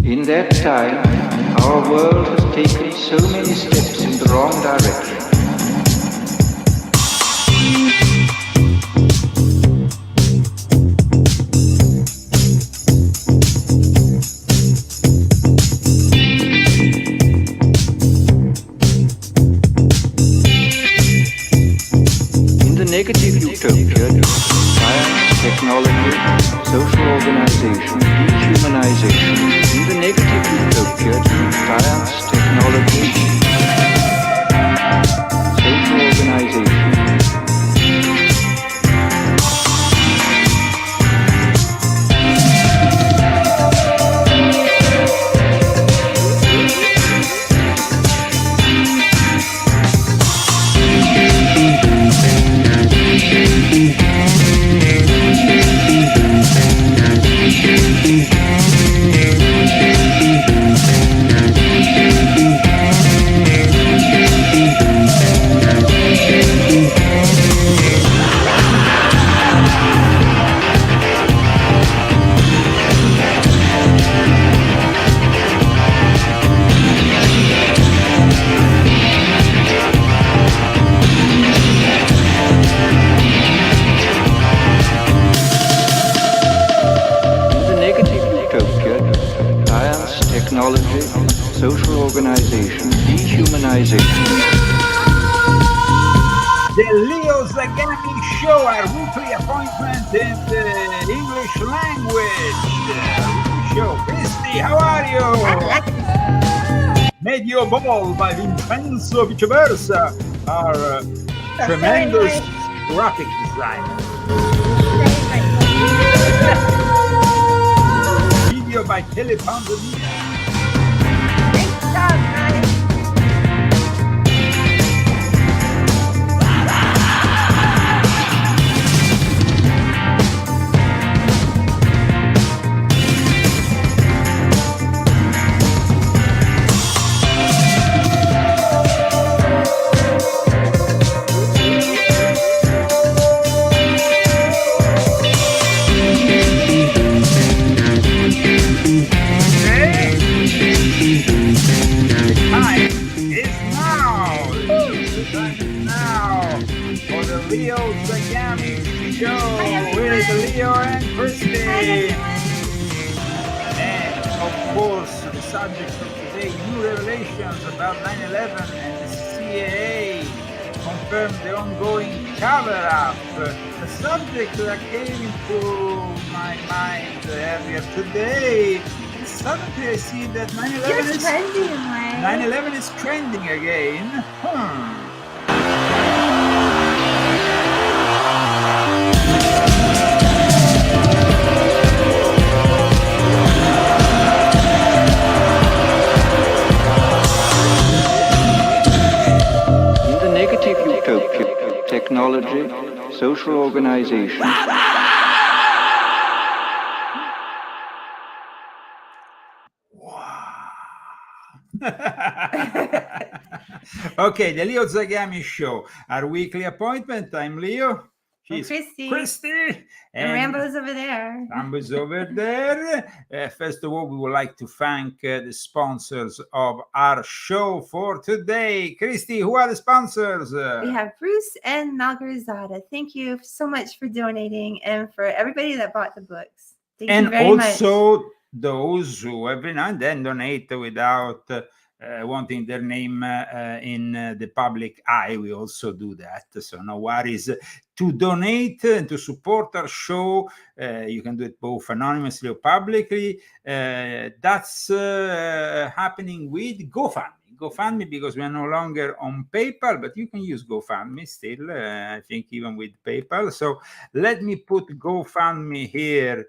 In that time, our world has taken so many steps in the wrong direction. In the negative utopia, science, technology, social organization, dehumanization. In the negative utopia, science, technology, social organization. Technology, social organization, dehumanization. The Leo Zagami Show, our weekly appointment in the English language. Show. Christy, how are you? Medio Ball by Vincenzo Viceversa, our tremendous graphic designer. Video by TelePandemiaChannel2.0Clone Leo and Christy. And of course, the subject of today, new revelations about 9/11 and the CIA confirmed the ongoing cover-up. A subject that came into my mind earlier today. And suddenly I see that 9/11 is trending again. Technology, social organization. Okay, the Leo Zagami Show, our weekly appointment. I'm Leo. She's Christy. And Rambo's over there. Rambo's over there. First of all, we would like to thank the sponsors of our show for today. Christy, who are the sponsors? We have Bruce and Malgarizada. Thank you so much for donating and for everybody that bought the books. Thank you very much. And also those who every now and then donate without wanting their name in the public eye. We also do that, so no worries. To donate and to support our show, you can do it both anonymously or publicly. That's happening with GoFundMe, because we are no longer on PayPal, but you can use GoFundMe still, I think, even with PayPal. So let me put GoFundMe here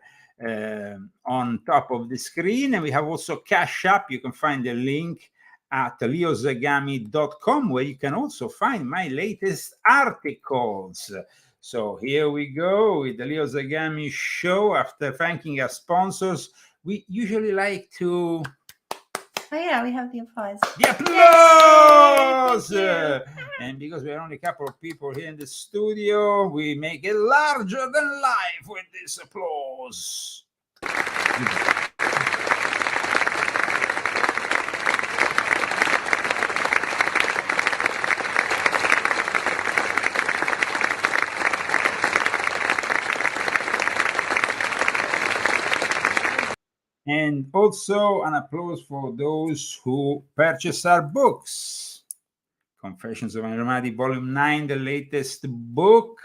on top of the screen, and we have also Cash App. You can find the link at leozagami.com, where you can also find my latest articles. So here we go with the Leo Zagami Show. After thanking our sponsors, we usually like to... Oh yeah, we have the applause. The applause! And because we're only a couple of people here in the studio, we make it larger than life with this applause. And also an applause for those who purchase our books. Confessions of an Illuminati Volume 9, the latest book.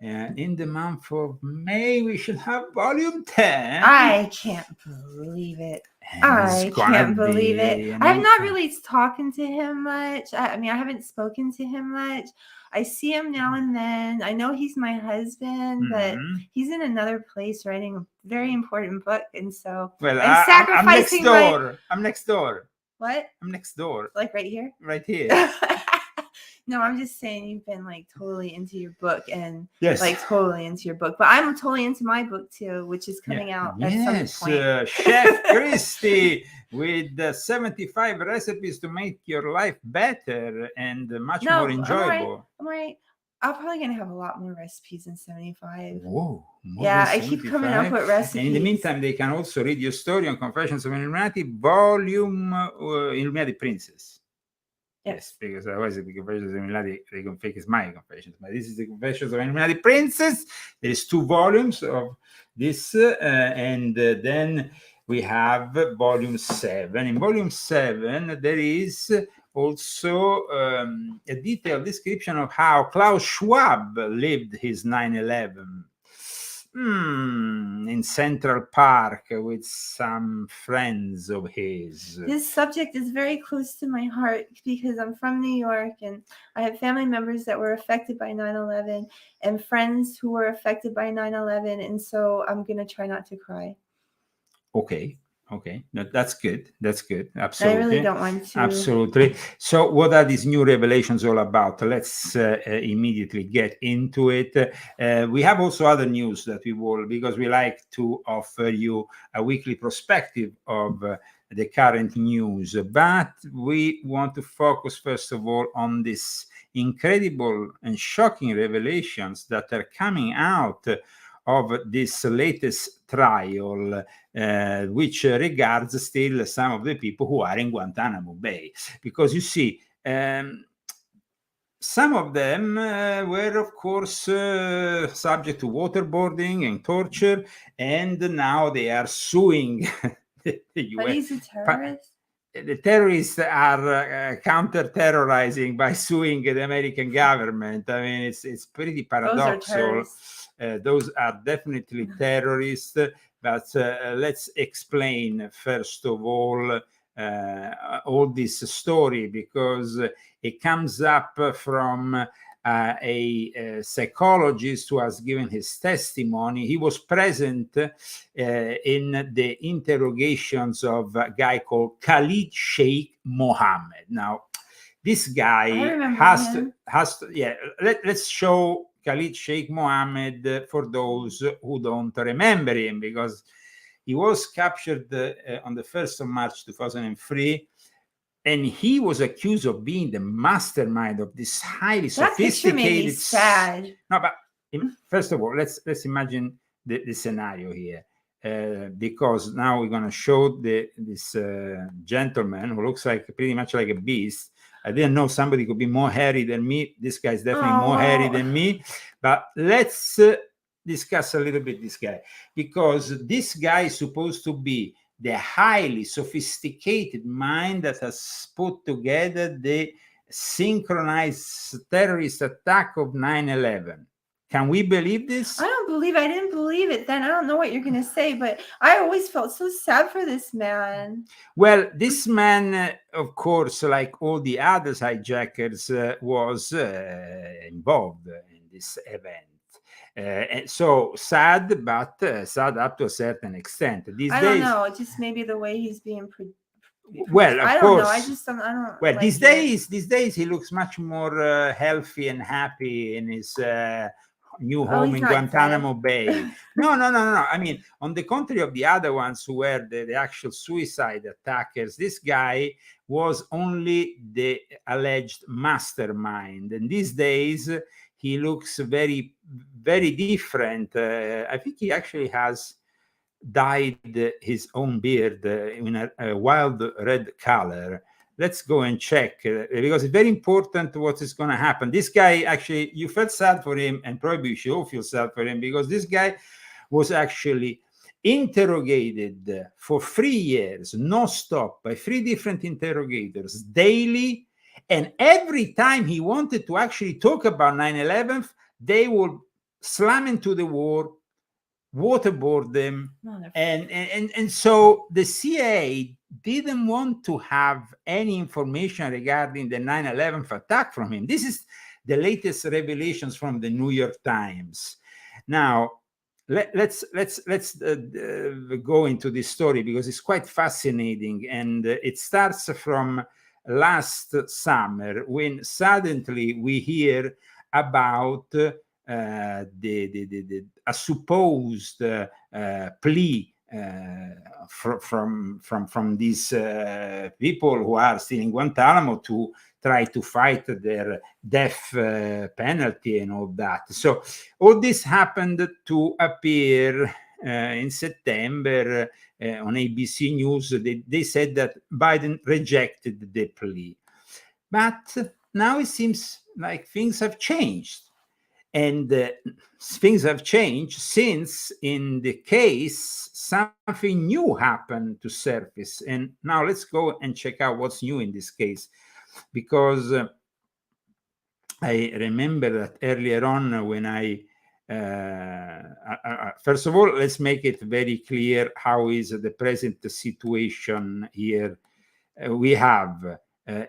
In the month of May, we should have Volume 10. I can't believe it. I can't believe it. I'm not really talking to him much. I mean, I haven't spoken to him much. I see him now and then. I know he's my husband, but he's in another place writing a very important book. And so I'm sacrificing I'm next door. What? I'm next door. Like right here? Right here. No, I'm just saying you've been like totally into your book and yes, like totally into your book. But I'm totally into my book too, which is coming out at some point. Chef Christy with 75 recipes to make your life better and much more enjoyable. I'm right. I'm probably going to have a lot more recipes than 75. Whoa. Yeah, I keep coming up with recipes. And in the meantime, they can also read your story on Confessions of an Illuminati Volume Illuminati Princess. Yes, because otherwise the Confessions of Illuminati, they can fake is my confessions. But this is the Confessions of an Illuminati Princess. There is 2 volumes of this, and then we have Volume 7. In Volume 7, there is also a detailed description of how Klaus Schwab lived his 9/11. In Central Park with some friends of his. This subject is very close to my heart because I'm from New York and I have family members that were affected by 9/11 and friends who were affected by 9/11. And so I'm going to try not to cry. Okay. That's good. Absolutely. I really don't want to. Absolutely. So what are these new revelations all about? Let's immediately get into it. We have also other news that we will, because we like to offer you a weekly perspective of the current news. But we want to focus, first of all, on this incredible and shocking revelations that are coming out of this latest trial, which regards still some of the people who are in Guantanamo Bay. Because you see, some of them were, of course, subject to waterboarding and torture, and now they are suing the US. Are these the terrorists? The terrorists are counter-terrorizing by suing the American government. I mean, it's pretty paradoxical. Those are definitely terrorists, but let's explain, first of all this story, because it comes up from a psychologist who has given his testimony. He was present in the interrogations of a guy called Khalid Sheikh Mohammed. Now, this guy has to let's show Khalid Sheikh Mohammed for those who don't remember him, because he was captured on the 1st of March 2003, and he was accused of being the mastermind of this highly sophisticated. Made me sad. No, but first of all, let's imagine the scenario here, because now we're going to show this gentleman who looks like pretty much like a beast. I didn't know somebody could be more hairy than me. This guy's definitely more hairy than me. But let's discuss a little bit this guy, because this guy is supposed to be the highly sophisticated mind that has put together the synchronized terrorist attack of 9/11. Can we believe this? I didn't believe it then. I don't know what you're going to say, but I always felt so sad for this man. Well, this man, of course, like all the other hijackers, was involved in this event. And so sad, but sad up to a certain extent. I don't know, just maybe the way he's being well, of course. I don't. Well, these days he looks much more healthy and happy in his new home in Guantanamo Bay. No. I mean, on the contrary of the other ones who were the actual suicide attackers, this guy was only the alleged mastermind. And these days, he looks very, very different. I think he actually has dyed his own beard in a wild red color. Let's go and check, because it's very important what is going to happen. This guy, actually, you felt sad for him, and probably you should all feel sad for him, because this guy was actually interrogated for 3 years, no stop, by 3 different interrogators daily. And every time he wanted to actually talk about 9/11, they would slam into the war, waterboard them. And so the CIA didn't want to have any information regarding the 9/11 attack from him. This is the latest revelations from the New York Times. Now, let's go into this story because it's quite fascinating, and it starts from last summer when suddenly we hear about a supposed plea from these people who are still in Guantanamo to try to fight their death penalty and all that. So all this happened to appear in September on ABC News. They said that Biden rejected the plea. But now it seems like things have changed. And things have changed since in the case, something new happened to surface. And now let's go and check out what's new in this case. Because I remember that earlier on when first of all, let's make it very clear how is the present situation here. We have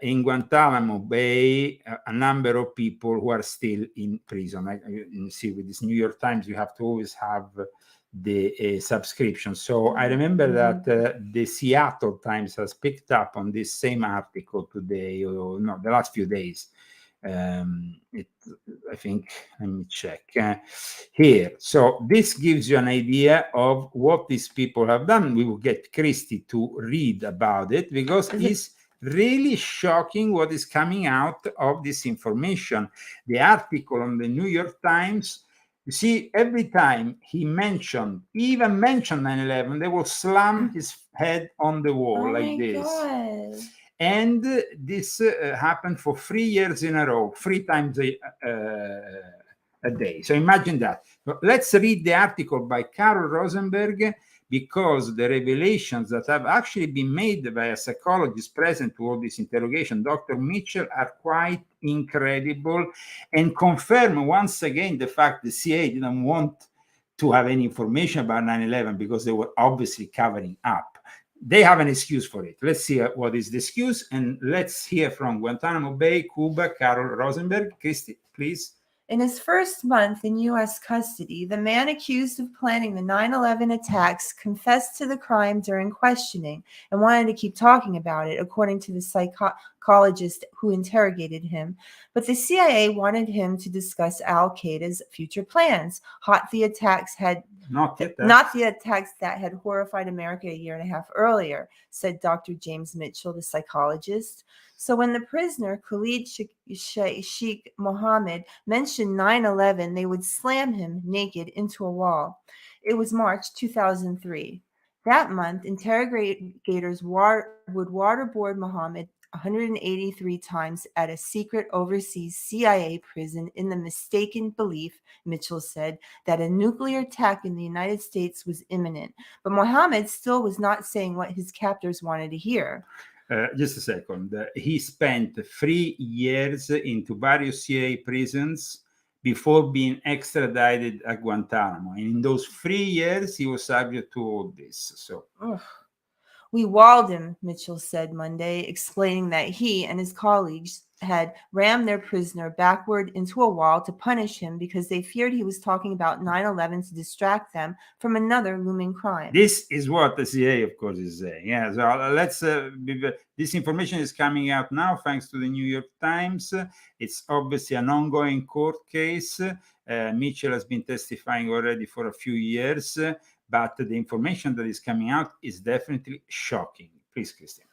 in Guantanamo Bay a number of people who are still in prison. You see, with this New York Times, you have to always have the subscription. So I remember that the Seattle Times has picked up on this same article today, or no, the last few days. I think, let me check here. So this gives you an idea of what these people have done. We will get Christy to read about it because it's really shocking what is coming out of this information. The article on the New York Times, you see, every time he even mentioned 9/11, they will slam his head on the wall like this. God. And this happened for 3 years in a row, 3 times a day. So imagine that. Let's read the article by Carol Rosenberg, because the revelations that have actually been made by a psychologist present to all this interrogation, Dr. Mitchell, are quite incredible and confirm once again the fact the CIA didn't want to have any information about 9/11 because they were obviously covering up. They have an excuse for it. Let's see what is the excuse, and let's hear from Guantanamo Bay, Cuba, Carol Rosenberg. Christy, please. In his first month in U.S. custody, the man accused of planning the 9/11 attacks confessed to the crime during questioning and wanted to keep talking about it, according to the psychologist who interrogated him. But the CIA wanted him to discuss al-Qaeda's future plans, not the attacks that had horrified America a year and a half earlier, said Dr. James Mitchell, the psychologist. So when the prisoner, Khalid Sheikh Mohammed, mentioned 9/11, they would slam him naked into a wall. It was March 2003. That month, interrogators would waterboard Mohammed 183 times at a secret overseas CIA prison in the mistaken belief, Mitchell said, that a nuclear attack in the United States was imminent. But Mohammed still was not saying what his captors wanted to hear. Just a second. He spent 3 years into various CIA prisons before being extradited at Guantanamo. And in those 3 years, he was subject to all this. So. We walled him, Mitchell said Monday, explaining that he and his colleagues had rammed their prisoner backward into a wall to punish him because they feared he was talking about 9/11 to distract them from another looming crime. This is what the CIA, of course, is saying. Yeah, so let's. This information is coming out now thanks to the New York Times. It's obviously an ongoing court case. Mitchell has been testifying already for a few years, but the information that is coming out is definitely shocking. Please, Christian.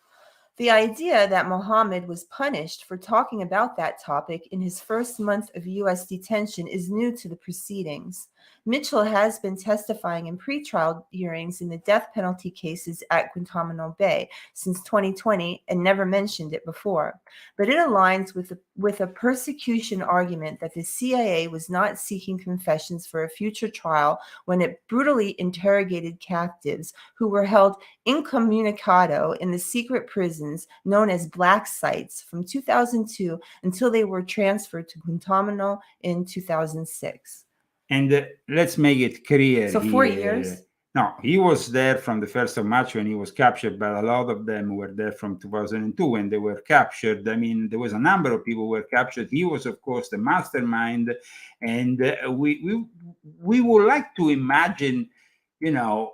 The idea that Mohammed was punished for talking about that topic in his first month of U.S. detention is new to the proceedings. Mitchell has been testifying in pretrial hearings in the death penalty cases at Guantanamo Bay since 2020 and never mentioned it before. But it aligns with a persecution argument that the CIA was not seeking confessions for a future trial when it brutally interrogated captives who were held incommunicado in the secret prisons known as black sites from 2002 until they were transferred to Guantanamo in 2006. And let's make it clear. So 4 years? No, he was there from the 1st of March when he was captured, but a lot of them were there from 2002 when they were captured. I mean, there was a number of people who were captured. He was, of course, the mastermind. And we would like to imagine, you know,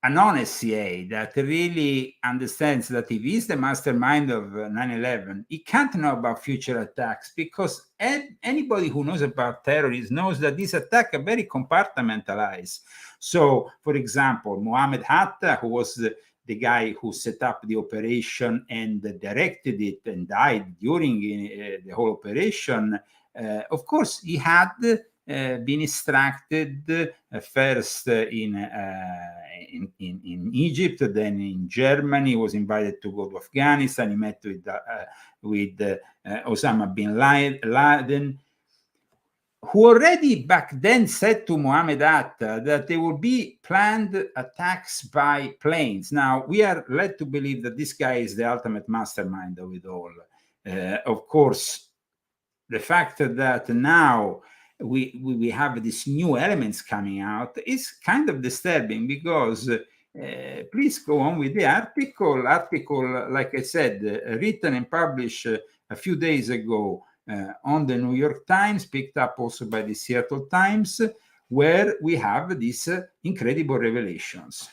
an honest CA that really understands that if he's the mastermind of 9/11, he can't know about future attacks, because anybody who knows about terrorism knows that these attacks are very compartmentalized. So, for example, Mohammed Hatta, who was the guy who set up the operation and directed it and died during the whole operation, of course, he had been instructed first in Egypt, then in Germany. He was invited to go to Afghanistan. He met with Osama bin Laden, who already back then said to Mohammed Atta that there will be planned attacks by planes. Now, we are led to believe that this guy is the ultimate mastermind of it all. Of course, the fact that now we have these new elements coming out is kind of disturbing, because please go on with the article, like I said, written and published a few days ago on the New York Times, picked up also by the Seattle Times, where we have these incredible revelations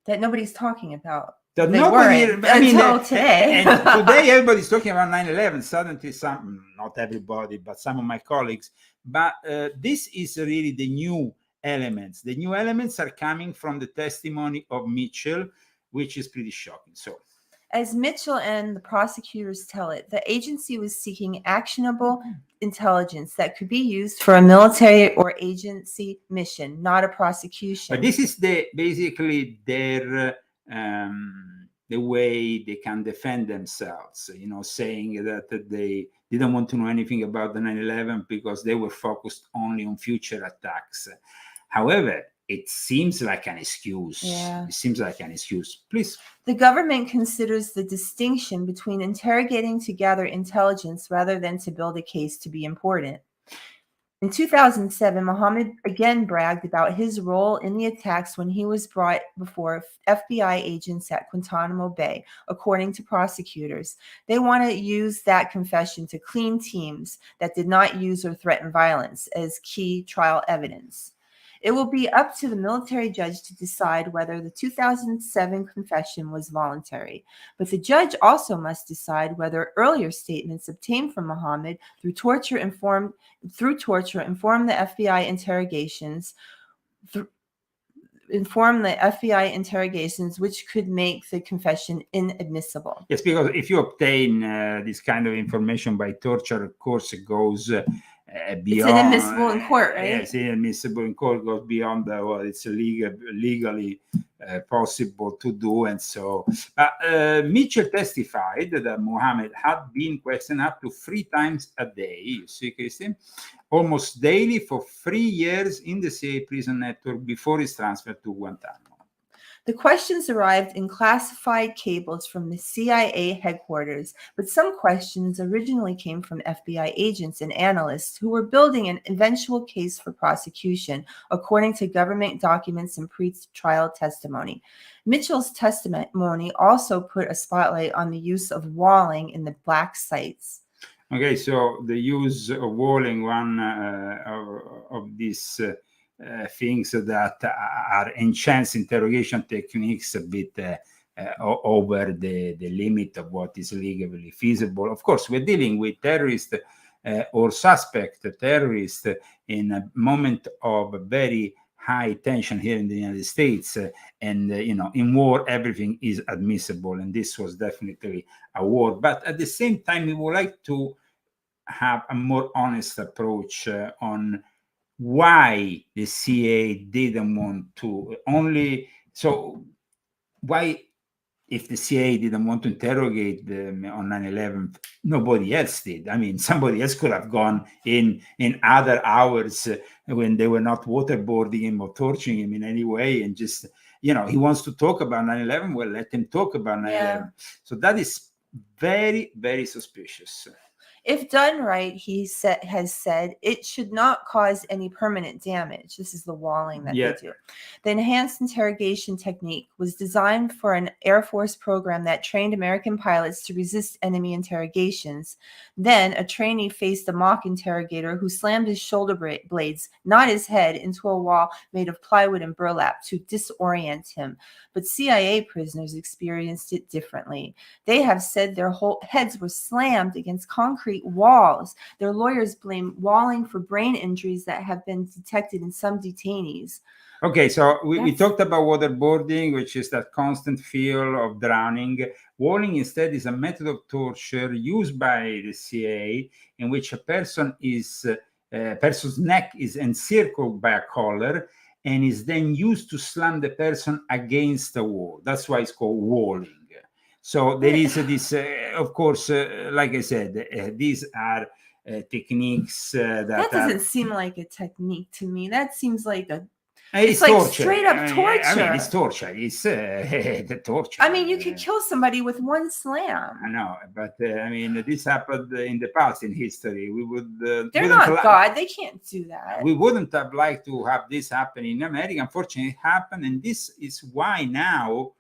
that nobody's talking about. That they nobody, weren't until today. And today everybody's talking about 9/11. Suddenly, not everybody, but some of my colleagues. But this is really the new elements. The new elements are coming from the testimony of Mitchell, which is pretty shocking. So, as Mitchell and the prosecutors tell it, the agency was seeking actionable intelligence that could be used for a military or agency mission, not a prosecution. But this is basically their the way they can defend themselves, you know, saying that they didn't want to know anything about the 9/11 because they were focused only on future attacks. However, it seems like an excuse. Yeah. It seems like an excuse. Please. The government considers the distinction between interrogating to gather intelligence rather than to build a case to be important. In 2007, Mohammed again bragged about his role in the attacks when he was brought before FBI agents at Guantanamo Bay, according to prosecutors. They want to use that confession to clean teams that did not use or threaten violence as key trial evidence. It will be up to the military judge to decide whether the 2007 confession was voluntary. But the judge also must decide whether earlier statements obtained from Mohammed through torture inform the FBI interrogations, which could make the confession inadmissible. Yes, because if you obtain this kind of information by torture, of course, it goes beyond. It's inadmissible in court, right? Yes, inadmissible in court, goes beyond what it's legally possible to do. And so Mitchell testified that Mohammed had been questioned up to 3 times a day, you see, Christine, almost daily for 3 years in the CIA prison network before his transfer to Guantanamo. The questions arrived in classified cables from the CIA headquarters, but some questions originally came from FBI agents and analysts who were building an eventual case for prosecution, according to government documents and pre-trial testimony. Mitchell's testimony also put a spotlight on the use of walling in the black sites. Okay, so the use of walling, one of these things that are enhanced interrogation techniques a bit over the limit of what is legally feasible. Of course, we're dealing with terrorists or suspect terrorists in a moment of very high tension here in the United States. And, you know, in war, everything is admissible. And this was definitely a war. But at the same time, we would like to have a more honest approach on why the CIA didn't want to why, if the CIA didn't want to interrogate them on 9/11, nobody else did. I mean, somebody else could have gone in other hours when they were not waterboarding him or torturing him in any way, and just, he wants to talk about 9/11. Well, let him talk about 9/11. Yeah. So that is very, very suspicious. If done right, he has said, it should not cause any permanent damage. This is the walling that they do. The enhanced interrogation technique was designed for an Air Force program that trained American pilots to resist enemy interrogations. Then a trainee faced a mock interrogator who slammed his shoulder blades, not his head, into a wall made of plywood and burlap to disorient him. But CIA prisoners experienced it differently. They have said their whole heads were slammed against concrete walls. Their lawyers blame walling for brain injuries that have been detected in some detainees. Okay, so we talked about waterboarding, which is that constant fear of drowning. Walling instead is a method of torture used by the CIA in which a person's neck is encircled by a collar and is then used to slam the person against the wall. That's why it's called walling. So there is this, of course, like I said, these are techniques that doesn't seem like a technique to me. That seems like it's like torture. Straight up torture. I mean, it's torture. It's the torture. I mean, you could kill somebody with one slam. I know, but I mean, this happened in the past in history. We would. They're not God. They can't do that. We wouldn't have liked to have this happen in America. Unfortunately, it happened, and this is why now.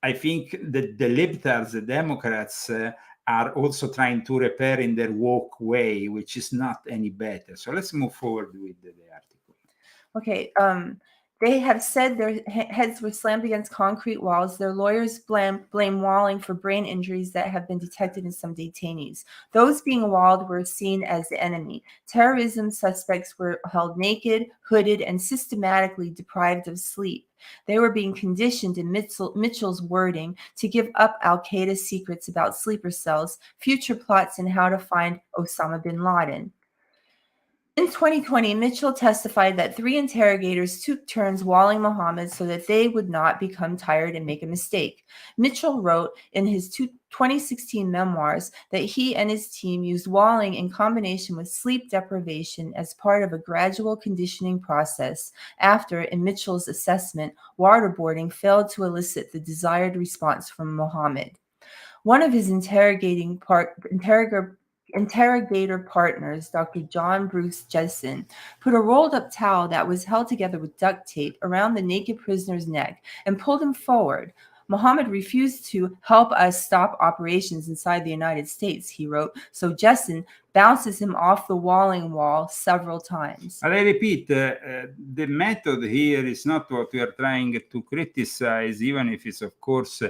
I think the libertarians, the Democrats, are also trying to repair in their woke way, which is not any better. So let's move forward with the article. Okay. They have said their heads were slammed against concrete walls. Their lawyers blame walling for brain injuries that have been detected in some detainees. Those being walled were seen as the enemy. Terrorism suspects were held naked, hooded, and systematically deprived of sleep. They were being conditioned, in Mitchell's wording, to give up al-Qaeda secrets about sleeper cells, future plots, and how to find Osama bin Laden. In 2020, Mitchell testified that 3 interrogators took turns walling Muhammad so that they would not become tired and make a mistake. Mitchell wrote in his 2016 memoirs that he and his team used walling in combination with sleep deprivation as part of a gradual conditioning process after, in Mitchell's assessment, waterboarding failed to elicit the desired response from Muhammad. One of his interrogator partners, Dr. John Bruce Jessen, put a rolled-up towel that was held together with duct tape around the naked prisoner's neck and pulled him forward. Muhammad refused to help us stop operations inside the United States, he wrote, so Jessen bounces him off the walling wall several times. I repeat, the method here is not what we are trying to criticize, even if it's, of course,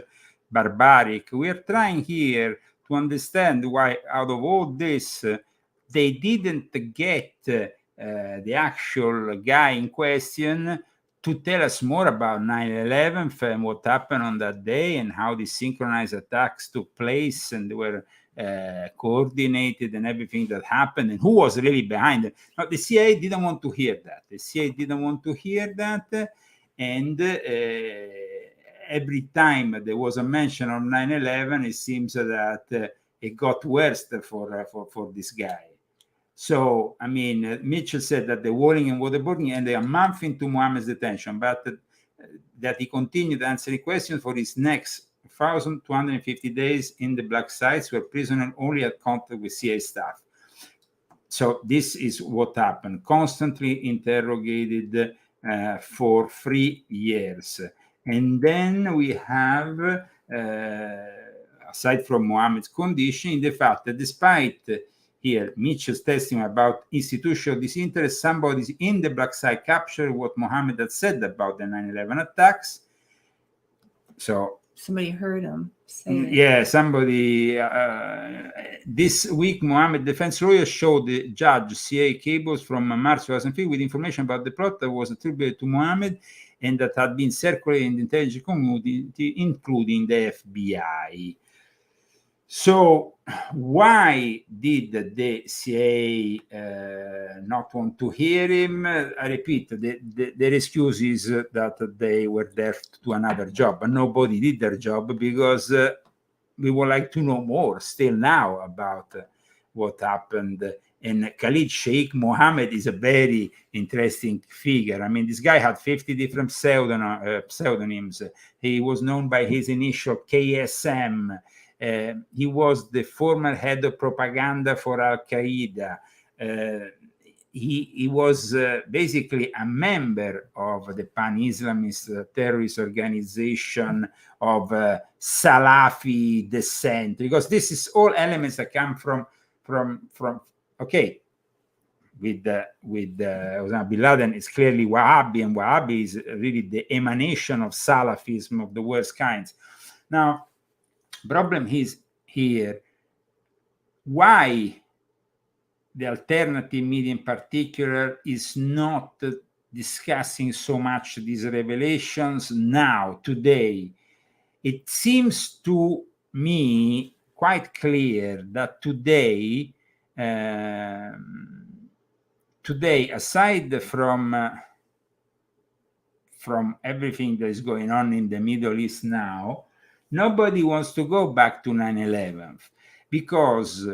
barbaric. We are trying here to understand why, out of all this, they didn't get the actual guy in question to tell us more about 9/11 and what happened on that day and how the synchronized attacks took place and they were coordinated and everything that happened and who was really behind it. Now, the CIA didn't want to hear that. The CIA didn't want to hear that, and every time there was a mention of 9/11, it seems that it got worse for this guy. So, I mean, Mitchell said that the walling and waterboarding ended a month into Muhammad's detention, but that he continued answering questions for his next 1,250 days in the black sites where prisoners only had contact with CIA staff. So this is what happened. Constantly interrogated for 3 years. And then we have, aside from Muhammad's condition, the fact that despite here Mitchell's testimony about institutional disinterest, somebody in the black site captured what Muhammad had said about the 9/11 attacks. So somebody heard him say it. Yeah, somebody. This week, Muhammad defense lawyer showed the judge CIA cables from March 2003 with information about the plot that was attributed to Muhammad and that had been circulated in the intelligence community, including the FBI. So why did the CIA not want to hear him? I repeat, their excuse is that they were there to do another job, but nobody did their job because we would like to know more still now about what happened. And Khalid Sheikh Mohammed is a very interesting figure. I mean, this guy had 50 different pseudonyms. He was known by his initial KSM. He was the former head of propaganda for Al-Qaeda. He was basically a member of the Pan-Islamist terrorist organization of Salafi descent, because this is all elements that come from okay, with Osama bin Laden is clearly Wahhabi, and Wahhabi is really the emanation of Salafism of the worst kinds. Now, problem is here, why the alternative media in particular is not discussing so much these revelations now, today. It seems to me quite clear that today, aside from everything that is going on in the Middle East now, nobody wants to go back to 9/11 because,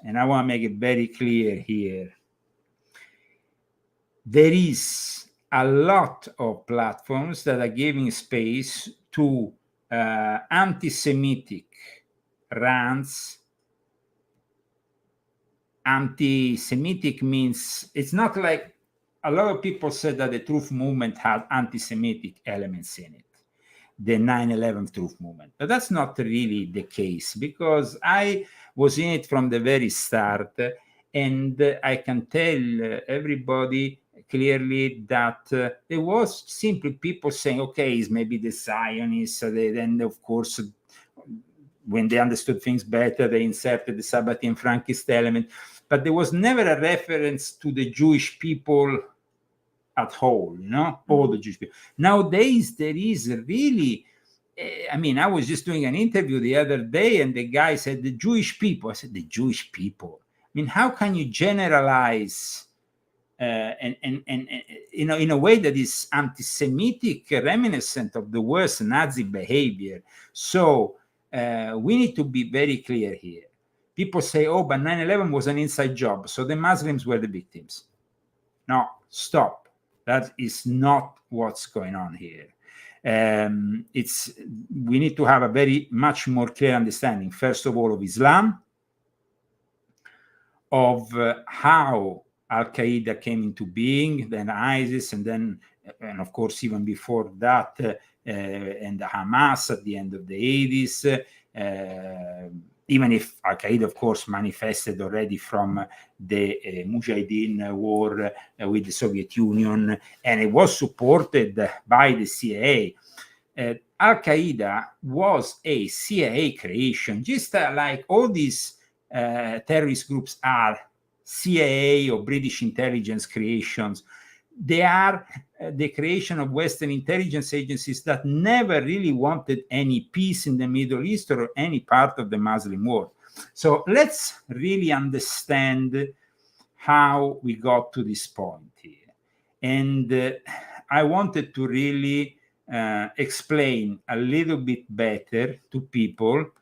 and I want to make it very clear here, there is a lot of platforms that are giving space to anti-Semitic rants. Anti-Semitic means, it's not like a lot of people said that the truth movement had anti-Semitic elements in it, the 9/11 truth movement. But that's not really the case, because I was in it from the very start, and I can tell everybody clearly that there was simply people saying, okay, it's maybe the Zionists. Then, of course, when they understood things better, they inserted the Sabbatean Frankist element. But there was never a reference to the Jewish people at whole, all the Jewish people. Nowadays, there is really, I mean, I was just doing an interview the other day, and the guy said, the Jewish people. I said, the Jewish people? I mean, how can you generalize and in a way that is anti-Semitic, reminiscent of the worst Nazi behavior? So we need to be very clear here. People say, oh, but 9/11 was an inside job, so the Muslims were the victims. No, stop. That is not what's going on here. We need to have a very much more clear understanding, first of all, of Islam, of how Al-Qaeda came into being, then ISIS, and of course, even before that, and the Hamas at the end of the 80s, even if Al-Qaeda, of course, manifested already from the Mujahideen war with the Soviet Union, and it was supported by the CIA. Al-Qaeda was a CIA creation, just like all these terrorist groups are CIA or British intelligence creations. They are the creation of Western intelligence agencies that never really wanted any peace in the Middle East or any part of the Muslim world. So let's really understand how we got to this point here. And I wanted to really explain a little bit better to people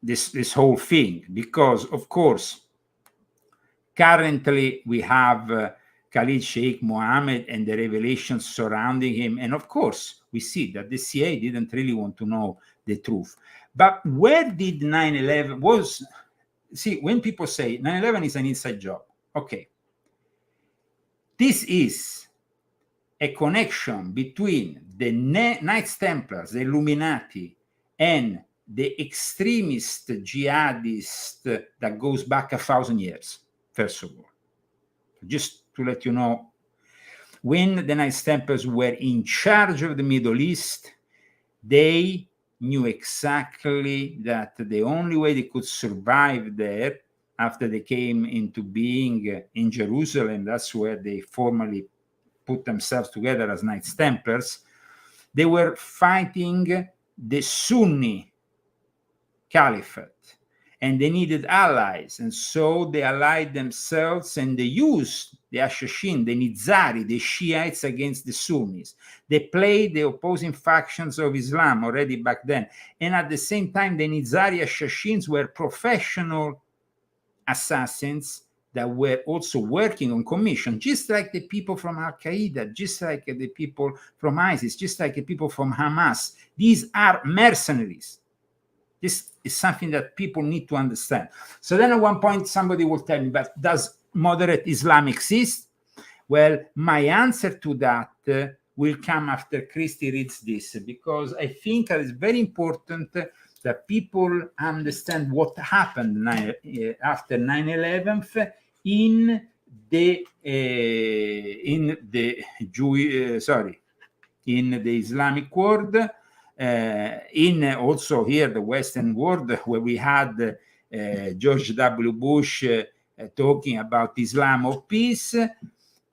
this whole thing, because, of course, currently we have Khalid Sheikh Mohammed and the revelations surrounding him. And of course, we see that the CIA didn't really want to know the truth. But where did 9/11 was? See, when people say 9/11 is an inside job, okay. This is a connection between the Knights Templars, the Illuminati, and the extremist jihadist that goes back 1,000 years, first of all. Just to let you know, when the Knights Templars were in charge of the Middle East, they knew exactly that the only way they could survive there, after they came into being in Jerusalem, that's where they formally put themselves together as Knights Templars, they were fighting the Sunni caliphate, and they needed allies, and so they allied themselves and they used the Ashashin, the Nizari, the Shiites against the Sunnis. They played the opposing factions of Islam already back then, and at the same time the Nizari Ashashins were professional assassins that were also working on commission, just like the people from Al-Qaeda, just like the people from ISIS, just like the people from Hamas. These are mercenaries. This is something that people need to understand. So then at one point somebody will tell me, but does moderate Islam exist? Well, my answer to that will come after Christy reads this, because I think that it's very important that people understand what happened after 9/11 in the Islamic world, in also here the Western world, where we had George W. Bush talking about Islam of peace.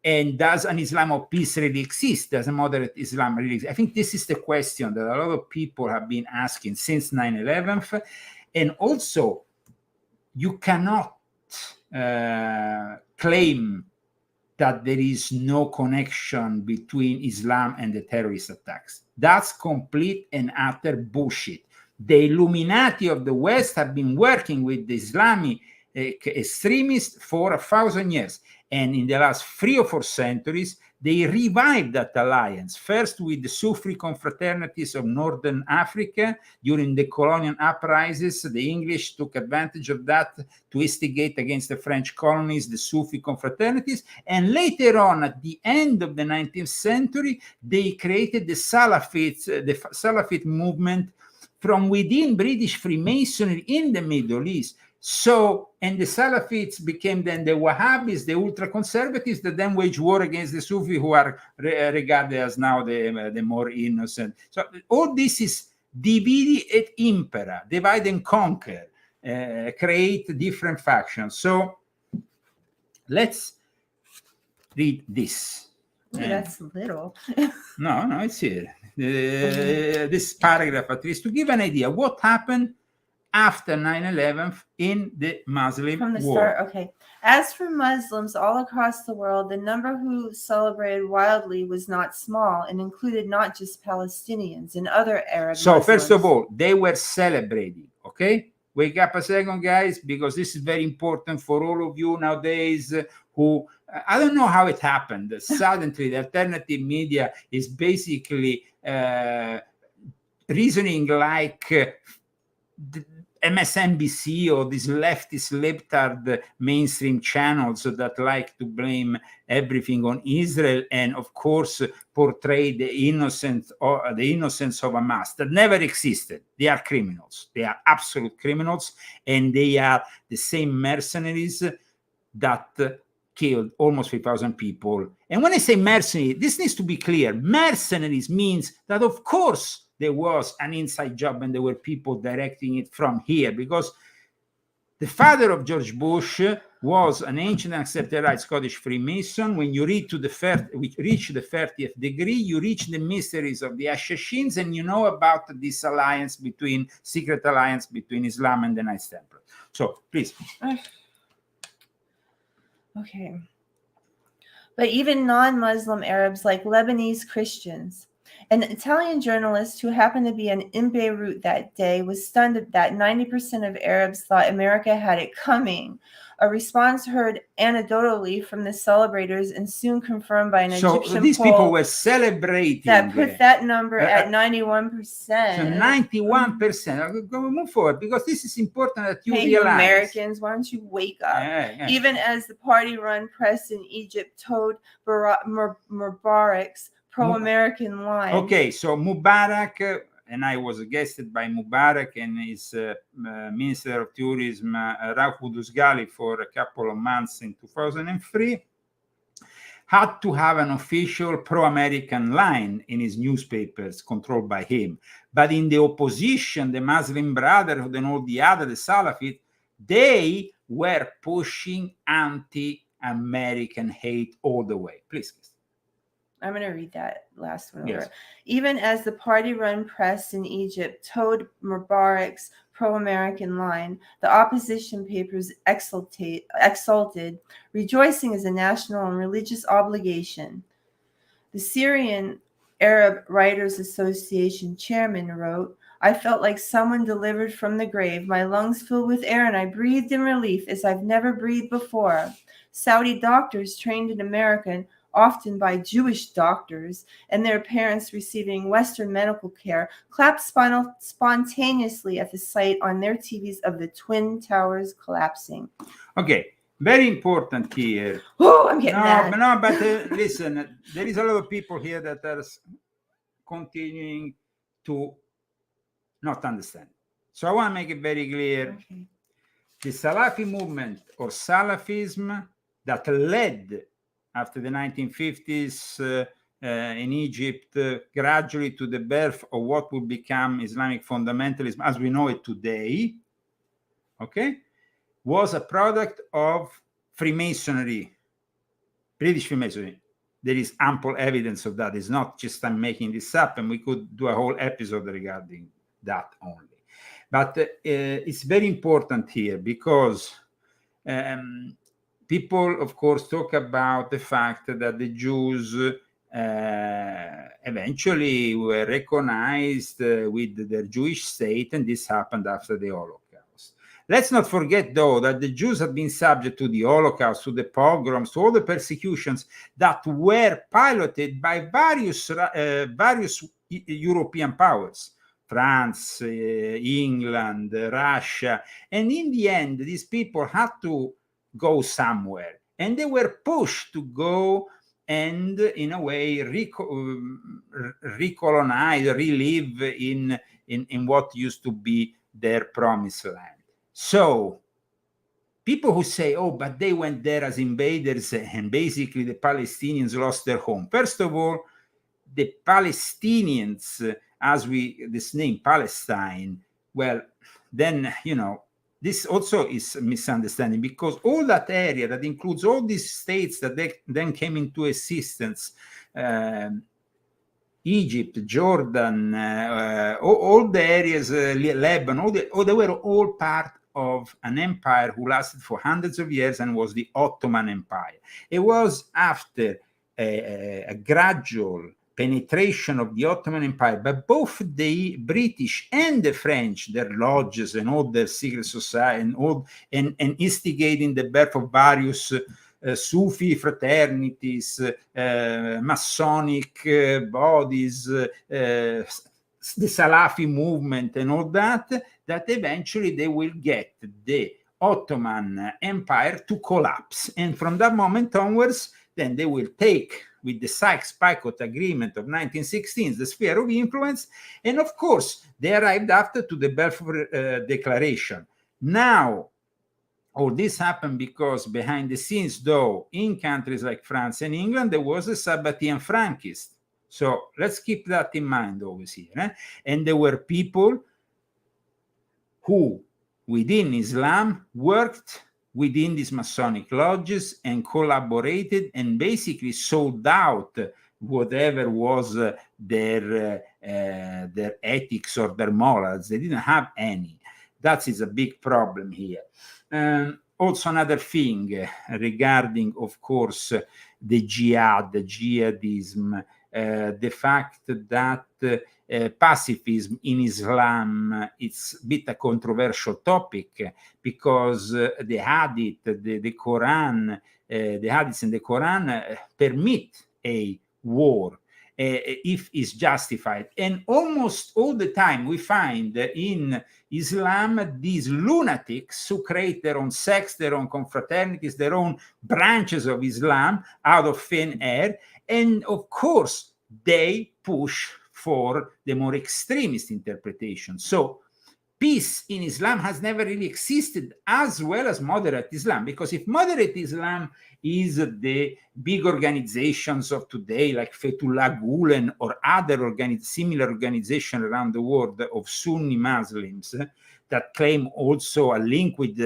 And does an Islam of peace really exist? Does a moderate Islam really exist? I think this is the question that a lot of people have been asking since 9/11. And also, you cannot claim that there is no connection between Islam and the terrorist attacks. That's complete and utter bullshit. The Illuminati of the West have been working with the Islamic extremists for 1,000 years. And in the last 3 or 4 centuries, they revived that alliance, first with the Sufi confraternities of Northern Africa. During the colonial uprisings, the English took advantage of that to instigate against the French colonies, the Sufi confraternities. And later on, at the end of the 19th century, they created the Salafist movement from within British Freemasonry in the Middle East. So, and the Salafists became then the Wahhabis, the ultra-conservatives that then wage war against the Sufi, who are regarded as now the more innocent. So all this is divide et impera, divide and conquer, create different factions. So let's read this. Ooh, that's little. No, it's here. This paragraph, at least, to give an idea what happened after 9/11 in the Muslim From the world. start, okay. As for Muslims all across the world, the number who celebrated wildly was not small and included not just Palestinians and other Arab So Muslims. first of all, they were celebrating, okay? Wake up a second, guys, because this is very important for all of you nowadays who, I don't know how it happened. Suddenly, the alternative media is basically reasoning like MSNBC or these leftist libtard mainstream channels that like to blame everything on Israel and of course portray the innocence of Hamas that never existed. They are criminals. They are absolute criminals, and they are the same mercenaries that killed almost 3,000 people. And when I say mercenary, this needs to be clear. Mercenaries means that of course there was an inside job and there were people directing it from here, because the father of George Bush was an ancient and accepted right Scottish Freemason. When you reach the 30th degree, you reach the mysteries of the Ashashins, and you know about this secret alliance between Islam and the Knights Templar. So please. Okay. But even non-Muslim Arabs like Lebanese Christians. An Italian journalist who happened to be in Beirut that day was stunned that 90% of Arabs thought America had it coming. A response heard anecdotally from the celebrators and soon confirmed by an Egyptian so these poll people were celebrating that put that number at 91%. So 91%. Go move forward, because this is important that you hey, realize. Americans, why don't you wake up? Even as the party-run press in Egypt towed Mubarak's pro-American line. Okay, so Mubarak, and I was guested by Mubarak and his Minister of Tourism, Rauf Boudous-Ghali, for a couple of months in 2003, had to have an official pro-American line in his newspapers controlled by him. But in the opposition, the Muslim Brotherhood and all the other, the Salafists, they were pushing anti-American hate all the way. Please. I'm going to read that last one over. Yes. Even as the party-run press in Egypt towed Mubarak's pro-American line. The opposition papers exulted, rejoicing as a national and religious obligation. The Syrian Arab Writers Association chairman wrote, "I felt like someone delivered from the grave. My lungs filled with air and I breathed in relief as I've never breathed before." Saudi doctors trained in America, often by Jewish doctors, and their parents receiving Western medical care, clapped spontaneously at the sight on their TVs of the Twin Towers collapsing. Okay, very important here. Oh, I'm getting mad. No, but listen, there is a lot of people here that are continuing to not understand. So I want to make it very clear. Okay. The Salafi movement or Salafism that led after the 1950s in Egypt gradually to the birth of what would become Islamic fundamentalism as we know it today, okay, was a product of Freemasonry, British Freemasonry. There is ample evidence of that. It's not just I'm making this up, and we could do a whole episode regarding that only. But it's very important here because people, of course, talk about the fact that the Jews eventually were recognized with their Jewish state, and this happened after the Holocaust. Let's not forget, though, that the Jews have been subject to the Holocaust, to the pogroms, to all the persecutions that were piloted by various European powers. France, England, Russia. And in the end, these people had to go somewhere. And they were pushed to go and, in a way, recolonize, relive in what used to be their promised land. So people who say, oh, but they went there as invaders and basically the Palestinians lost their home. First of all, the Palestinians, this name Palestine, well, then, this also is a misunderstanding because all that area that includes all these states that then came into existence, Egypt, Jordan, all the areas, Lebanon, they were all part of an empire who lasted for hundreds of years and was the Ottoman Empire. It was after a gradual penetration of the Ottoman Empire by both the British and the French, their lodges and all their secret society, and instigating the birth of various Sufi fraternities, Masonic bodies, the Salafi movement and all that eventually they will get the Ottoman Empire to collapse. And from that moment onwards, then they will take, with the Sykes-Picot Agreement of 1916, the sphere of influence, and of course, they arrived after to the Balfour Declaration. Now, all this happened because behind the scenes, though, in countries like France and England, there was a Sabbatean Frankist. So let's keep that in mind always here. And there were people who, within Islam, worked within these Masonic lodges and collaborated and basically sold out whatever was their ethics or their morals. They didn't have any. That is a big problem here. Also another thing regarding, of course, the jihadism, the fact that pacifism in Islam, it's a bit a controversial topic because the Hadith, the Quran, the Hadiths and the Quran permit a war if it's justified. And almost all the time we find in Islam these lunatics who create their own sects, their own confraternities, their own branches of Islam out of thin air. And of course, they push for the more extremist interpretation. So peace in Islam has never really existed, as well as moderate Islam, because if moderate Islam is the big organizations of today, like Fethullah Gulen or other similar organizations around the world of Sunni Muslims that claim also a link with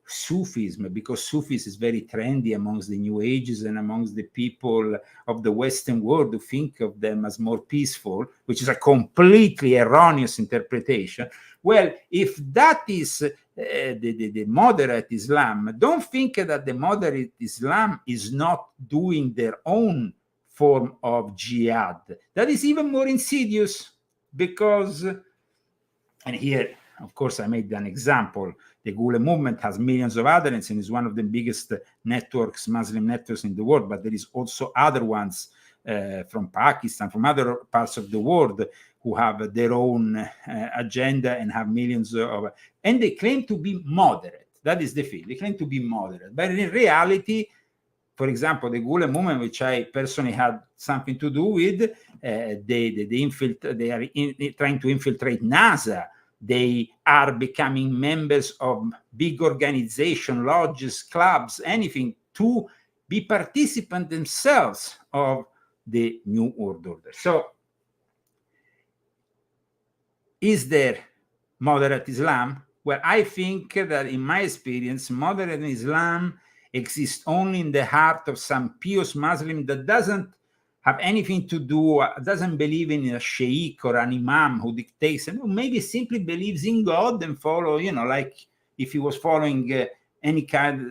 Sufism, because Sufism is very trendy amongst the New Ages and amongst the people of the Western world who think of them as more peaceful, which is a completely erroneous interpretation. Well, if that is the moderate Islam, don't think that the moderate Islam is not doing their own form of jihad. That is even more insidious because, and here, of course, I made an example. The Gule movement has millions of adherents and is one of the biggest networks, Muslim networks in the world, but there is also other ones from Pakistan, from other parts of the world who have their own agenda and have millions of, and they claim to be moderate. That is the thing. They claim to be moderate. But in reality, for example, the Gule movement, which I personally had something to do with, they are trying to infiltrate NASA. They are becoming members of big organizations, lodges, clubs, anything, to be participants themselves of the New World Order. So, is there moderate Islam? Well, I think that in my experience, moderate Islam exists only in the heart of some pious Muslim that doesn't have anything to do, doesn't believe in a sheikh or an imam who dictates, and maybe simply believes in God and follow, like if he was following any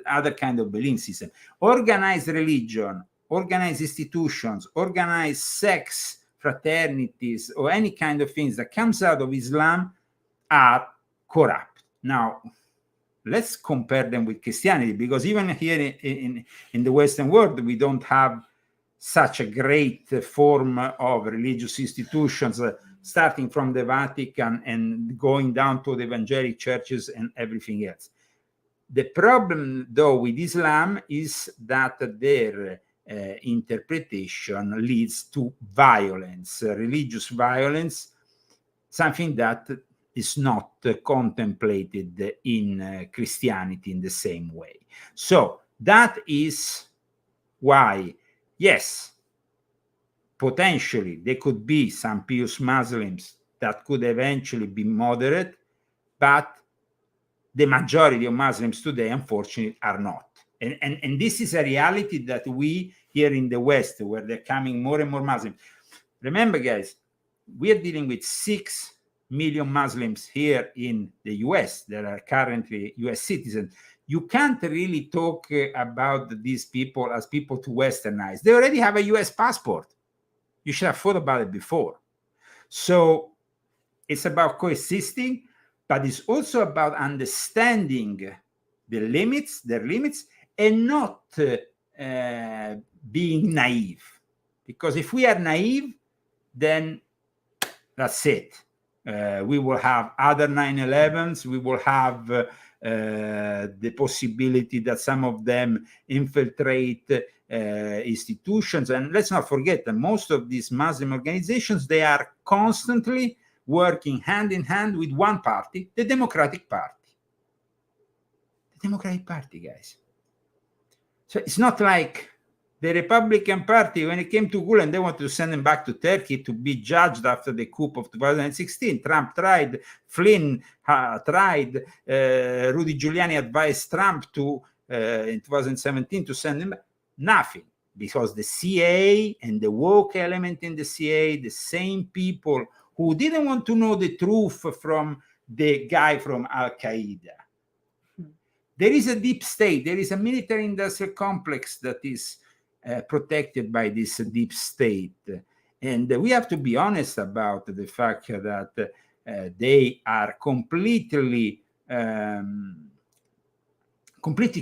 other kind of belief system. Organized religion, organized institutions, organized sex fraternities, or any kind of things that comes out of Islam are corrupt. Now, let's compare them with Christianity, because even here in the Western world, we don't have such a great form of religious institutions, starting from the Vatican and going down to the evangelic churches and everything else. The problem, though, with Islam is that their interpretation leads to violence, religious violence, something that is not contemplated in Christianity in the same way. So that is why, yes, potentially there could be some pious Muslims that could eventually be moderate, but the majority of Muslims today, unfortunately, are not. And this is a reality that we here in the West, where they're coming more and more Muslims. Remember, guys, we are dealing with 6 million Muslims here in the US that are currently US citizens. You can't really talk about these people as people to westernize. They already have a US passport. You should have thought about it before. So it's about coexisting, but it's also about understanding their limits, and not being naive. Because if we are naive, then that's it. We will have other 9/11s. We will have the possibility that some of them infiltrate institutions. And let's not forget that most of these Muslim organizations, they are constantly working hand in hand with one party, the Democratic Party. The Democratic Party, guys. So it's not like the Republican Party, when it came to Gulen, they wanted to send him back to Turkey to be judged after the coup of 2016. Trump tried, Flynn tried, Rudy Giuliani advised Trump to, in 2017, to send him back. Nothing, because the CIA and the woke element in the CIA, the same people who didn't want to know the truth from the guy from Al-Qaeda. There is a deep state. There is a military-industrial complex that is protected by this deep state. And we have to be honest about the fact that they are completely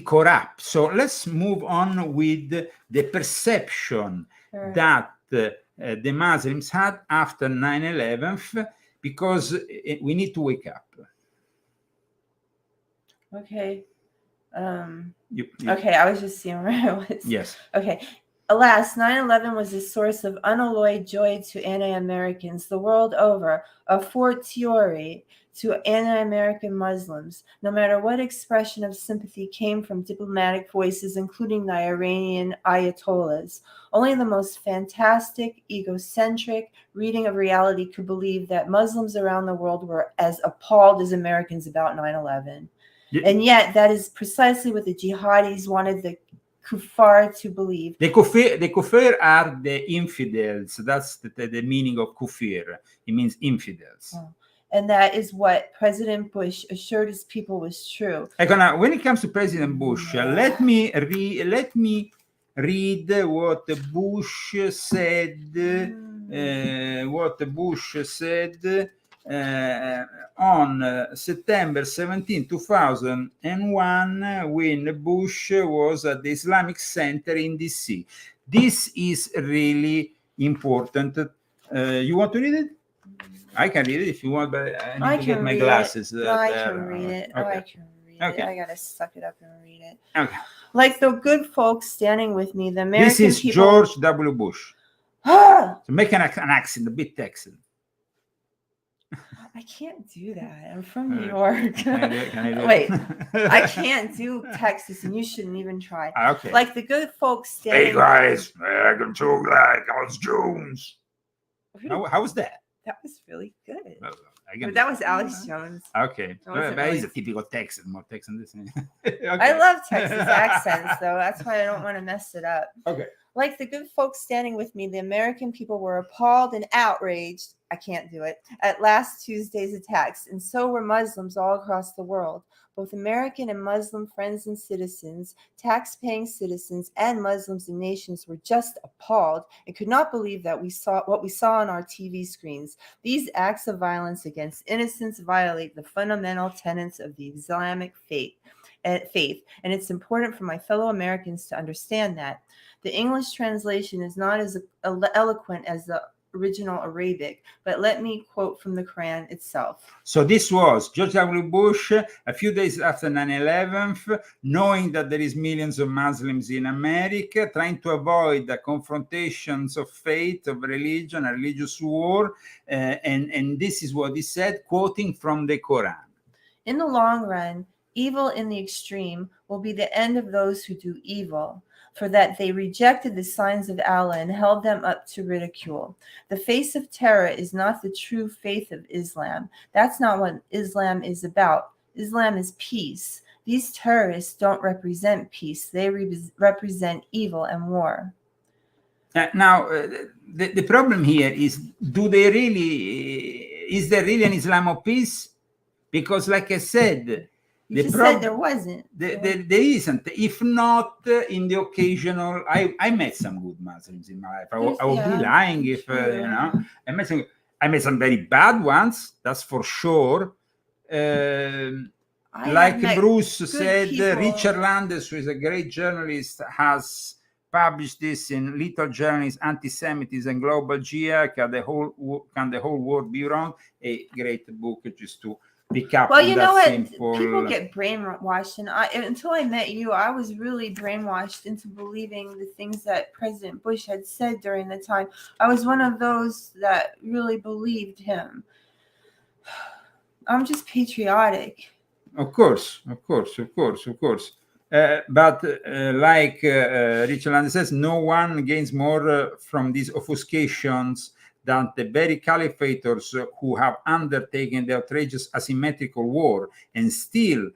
corrupt. So let's move on with the perception that the Muslims had after 9/11, because we need to wake up. Okay. Okay, I was just seeing where I was. Yes. Okay. Alas, 9/11 was a source of unalloyed joy to anti-Americans the world over, a fortiori to anti-American Muslims, no matter what expression of sympathy came from diplomatic voices, including the Iranian Ayatollahs. Only the most fantastic, egocentric reading of reality could believe that Muslims around the world were as appalled as Americans about 9/11. And yet, that is precisely what the jihadis wanted the kuffar to believe. The kuffar are the infidels. That's the meaning of kufir. It means infidels. Oh. And that is what President Bush assured his people was true. Now, when it comes to President Bush, let me read what Bush said. On September 17, 2001, when Bush was at the Islamic Center in DC. This is really important. You want to read it? I can read it if you want, but I need to get my glasses. No, I can read it. Okay. Oh, I can read it. I gotta suck it up and read it. Okay. Like the good folks standing with me, the American This is people... George W. Bush. So make an accent, a bit Texan. I can't do that. I'm from New York. Can I do Wait, it? I can't do Texas, and you shouldn't even try. Okay. Like the good folks standing... Hey guys, I can talk like Alex Jones. How was that? That was really good. But that was Alex Jones. Okay. But he's a typical Texan, more Texan this. Okay. I love Texas accents, though. That's why I don't want to mess it up. Okay. Like the good folks standing with me, the American people were appalled and outraged. I can't do it. At last Tuesday's attacks, and so were Muslims all across the world. Both American and Muslim friends and citizens, tax-paying citizens, and Muslims and nations were just appalled and could not believe that we saw on our TV screens. These acts of violence against innocents violate the fundamental tenets of the Islamic faith, and it's important for my fellow Americans to understand that. The English translation is not as eloquent as the original Arabic, but let me quote from the Quran itself. So this was George W. Bush a few days after 9/11, knowing that there is millions of Muslims in America, trying to avoid the confrontations of faith, of religion, a religious war, and this is what he said, quoting from the Quran. In the long run, evil in the extreme will be the end of those who do evil, for that they rejected the signs of Allah and held them up to ridicule. The face of terror is not the true faith of Islam. That's not what Islam is about. Islam is peace. These terrorists don't represent peace. They represent evil and war. Now, the problem here is, is there really an Islam of peace? Because like I said, You just said there wasn't. There isn't. If not, in the occasional, I met some good Muslims in my life. I would be lying if I met some very bad ones. That's for sure. Like Bruce said, Richard Landes, who is a great journalist, has published this in Little Journalist, Anti-Semitism and Global Jihad. Can the whole world be wrong? A great book just to pick up. Well, you know what? People get brainwashed, and until I met you, I was really brainwashed into believing the things that President Bush had said during the time. I was one of those that really believed him. I'm just patriotic. Of course. But like Richard Landes says, no one gains more from these offuscations than the very caliphators who have undertaken the outrageous asymmetrical war and still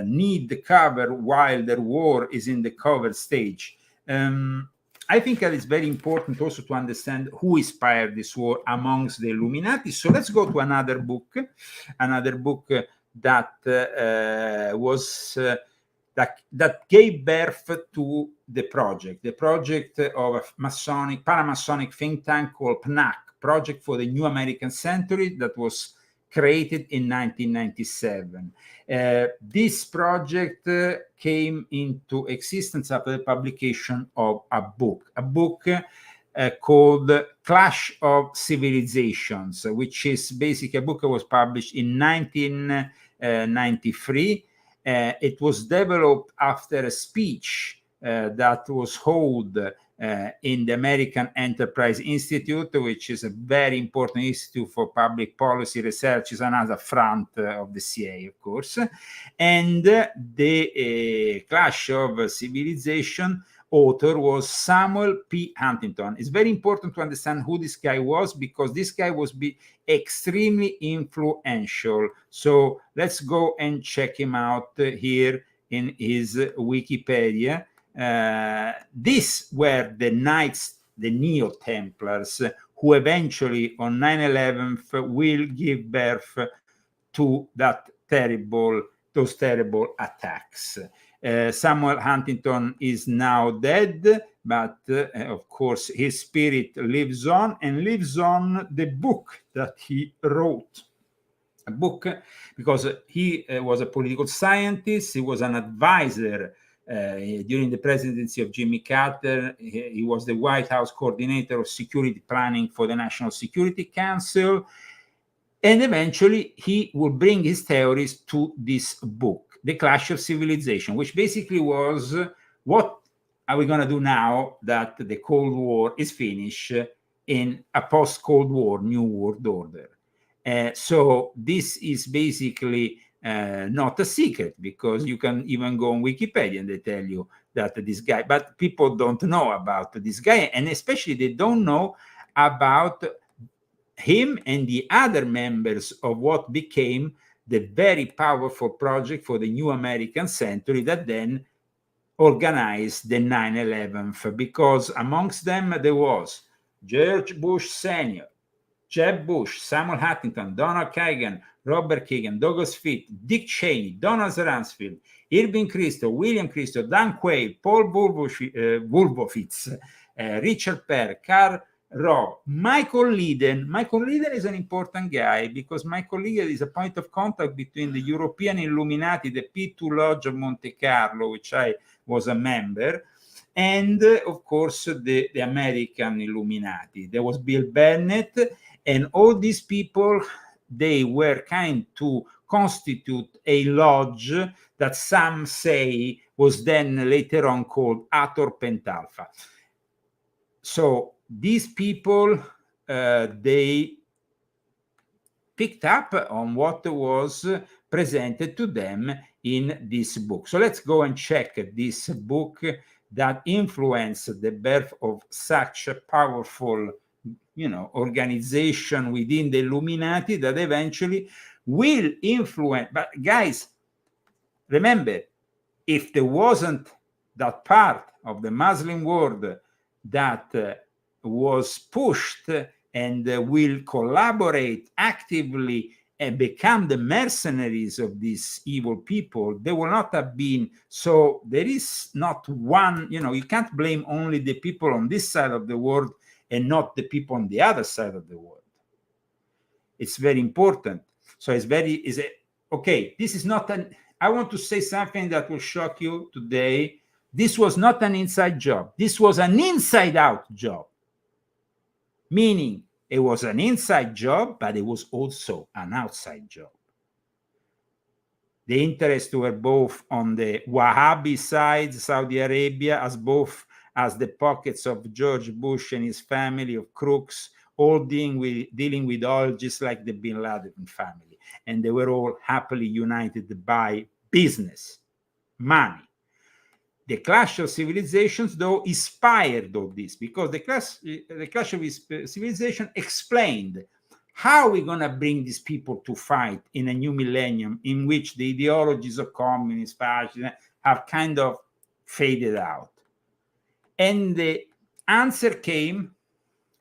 need the cover while their war is in the cover stage. I think that it's very important also to understand who inspired this war amongst the Illuminati. So let's go to another book that that gave birth to the project of a paramasonic think tank called PNAC, Project for the New American Century, that was created in 1997. This project came into existence after the publication of a book called Clash of Civilizations, which is basically a book that was published in 1993. It was developed after a speech that was held in the American Enterprise Institute, which is a very important institute for public policy research. Is another front of the CIA, of course. And the Clash of Civilization author was Samuel P. Huntington. It's very important to understand who this guy was, because this guy was extremely influential. So let's go and check him out here in his Wikipedia. These were the knights, the Neo-Templars, who eventually on 9/11 will give birth to those terrible attacks. Samuel Huntington is now dead, but of course his spirit lives on, and lives on the book that he wrote. A book, because he was a political scientist, he was an advisor during the presidency of Jimmy Carter. He was the White House coordinator of security planning for the National Security Council. And eventually he will bring his theories to this book, The Clash of Civilization, which basically was, what are we going to do now that the Cold War is finished in a post-Cold War New World Order? So this is basically not a secret, because you can even go on Wikipedia and they tell you that this guy, but people don't know about this guy, and especially they don't know about him and the other members of what became the very powerful project for the new American century that then organized the 9/11, because amongst them there was George Bush Sr., Jeb Bush, Samuel Huntington, Donald Kagan, Robert Kagan, Douglas Fitch, Dick Cheney, Donald Rumsfeld, Irving Kristol, William Kristol, Dan Quayle, Paul Wolfowitz, Richard Perry, Karl Rove, Michael Lydon. Michael Lydon is an important guy, because Michael Lydon is a point of contact between the European Illuminati, the P2 Lodge of Monte Carlo, which I was a member, and of course the American Illuminati. There was Bill Bennett, and all these people, they were kind to constitute a lodge that some say was then later on called Hathor Pentalpha. So these people, they picked up on what was presented to them in this book. So let's go and check this book that influenced the birth of such a powerful, organization within the Illuminati that eventually will influence. But guys, remember, if there wasn't that part of the Muslim world that was pushed and will collaborate actively and become the mercenaries of these evil people, they will not have been. So there is not one, you can't blame only the people on this side of the world and not the people on the other side of the world. It's very important. So okay, this is not I want to say something that will shock you today. This was not an inside job. This was an inside-out job. Meaning, it was an inside job, but it was also an outside job. The interests were both on the Wahhabi side, Saudi Arabia, as the pockets of George Bush and his family of crooks, all dealing with oil, just like the Bin Laden family. And they were all happily united by business, money. The Clash of Civilizations, though, inspired all this, because the Clash of Civilization explained how we're going to bring these people to fight in a new millennium in which the ideologies of communist fascism have kind of faded out. And the answer came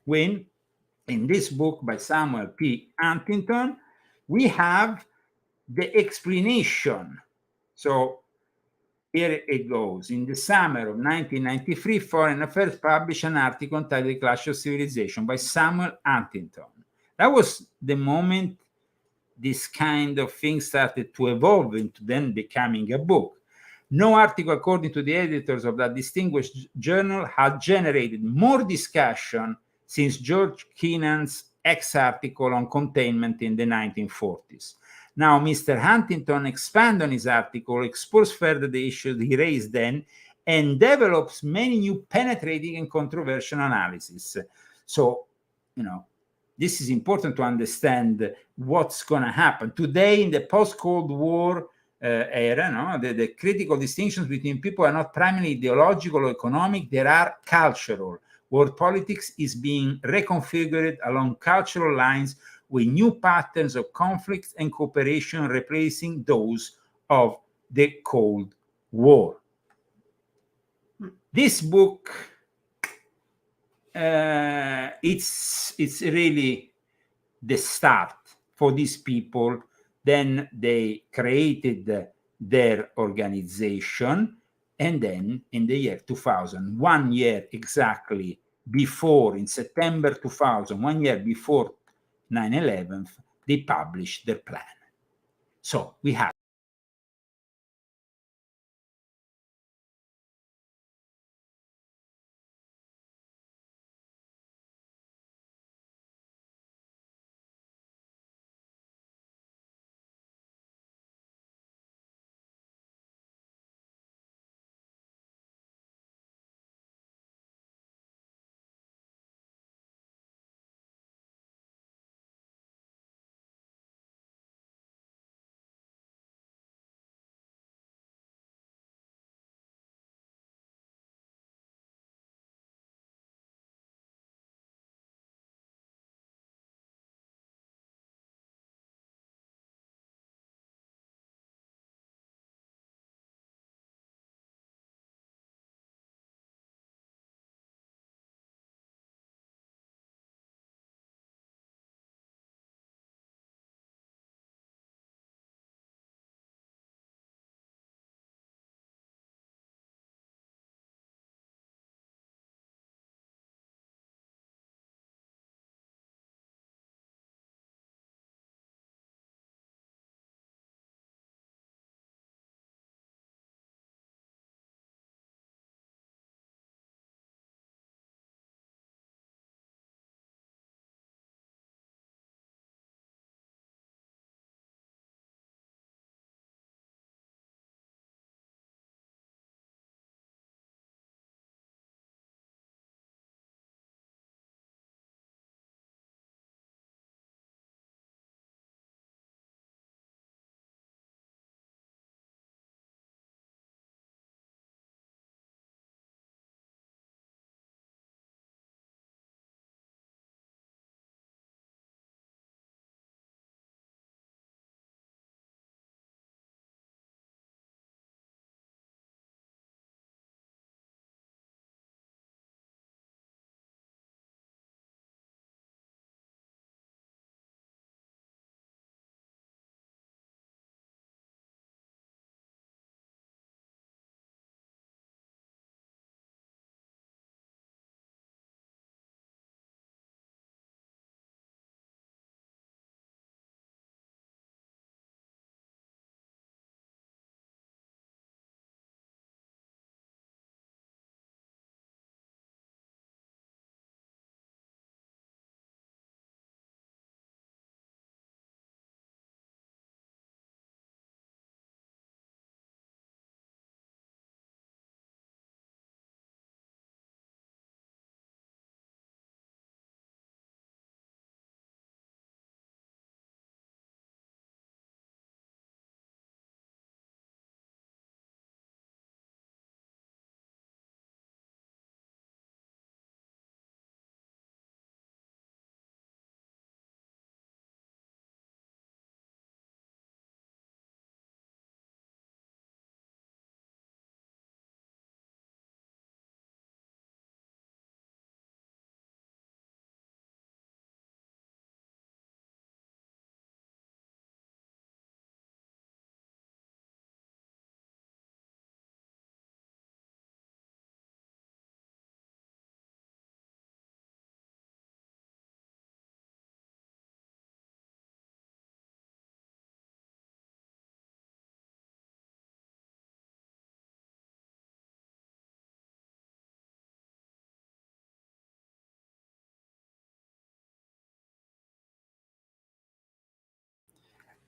when, in this book by Samuel P. Huntington, we have the explanation. So here it goes. In the summer of 1993, Foreign Affairs published an article entitled The Clash of Civilization by Samuel Huntington. That was the moment this kind of thing started to evolve into then becoming a book. No article, according to the editors of that distinguished journal, had generated more discussion since George Kennan's article on containment in the 1940s. Now, Mr. Huntington expands on his article, explores further the issues he raised then, and develops many new penetrating and controversial analyses. So, this is important to understand what's going to happen. Today, in the post-Cold War era, no? The critical distinctions between people are not primarily ideological or economic, they are cultural. World politics is being reconfigured along cultural lines with new patterns of conflict and cooperation replacing those of the Cold War. This book, it's really the start for these people. Then they created their organization, and then in the year 2000, 1 year exactly before, in September 2000, 1 year before 9/11, they published their plan. So we have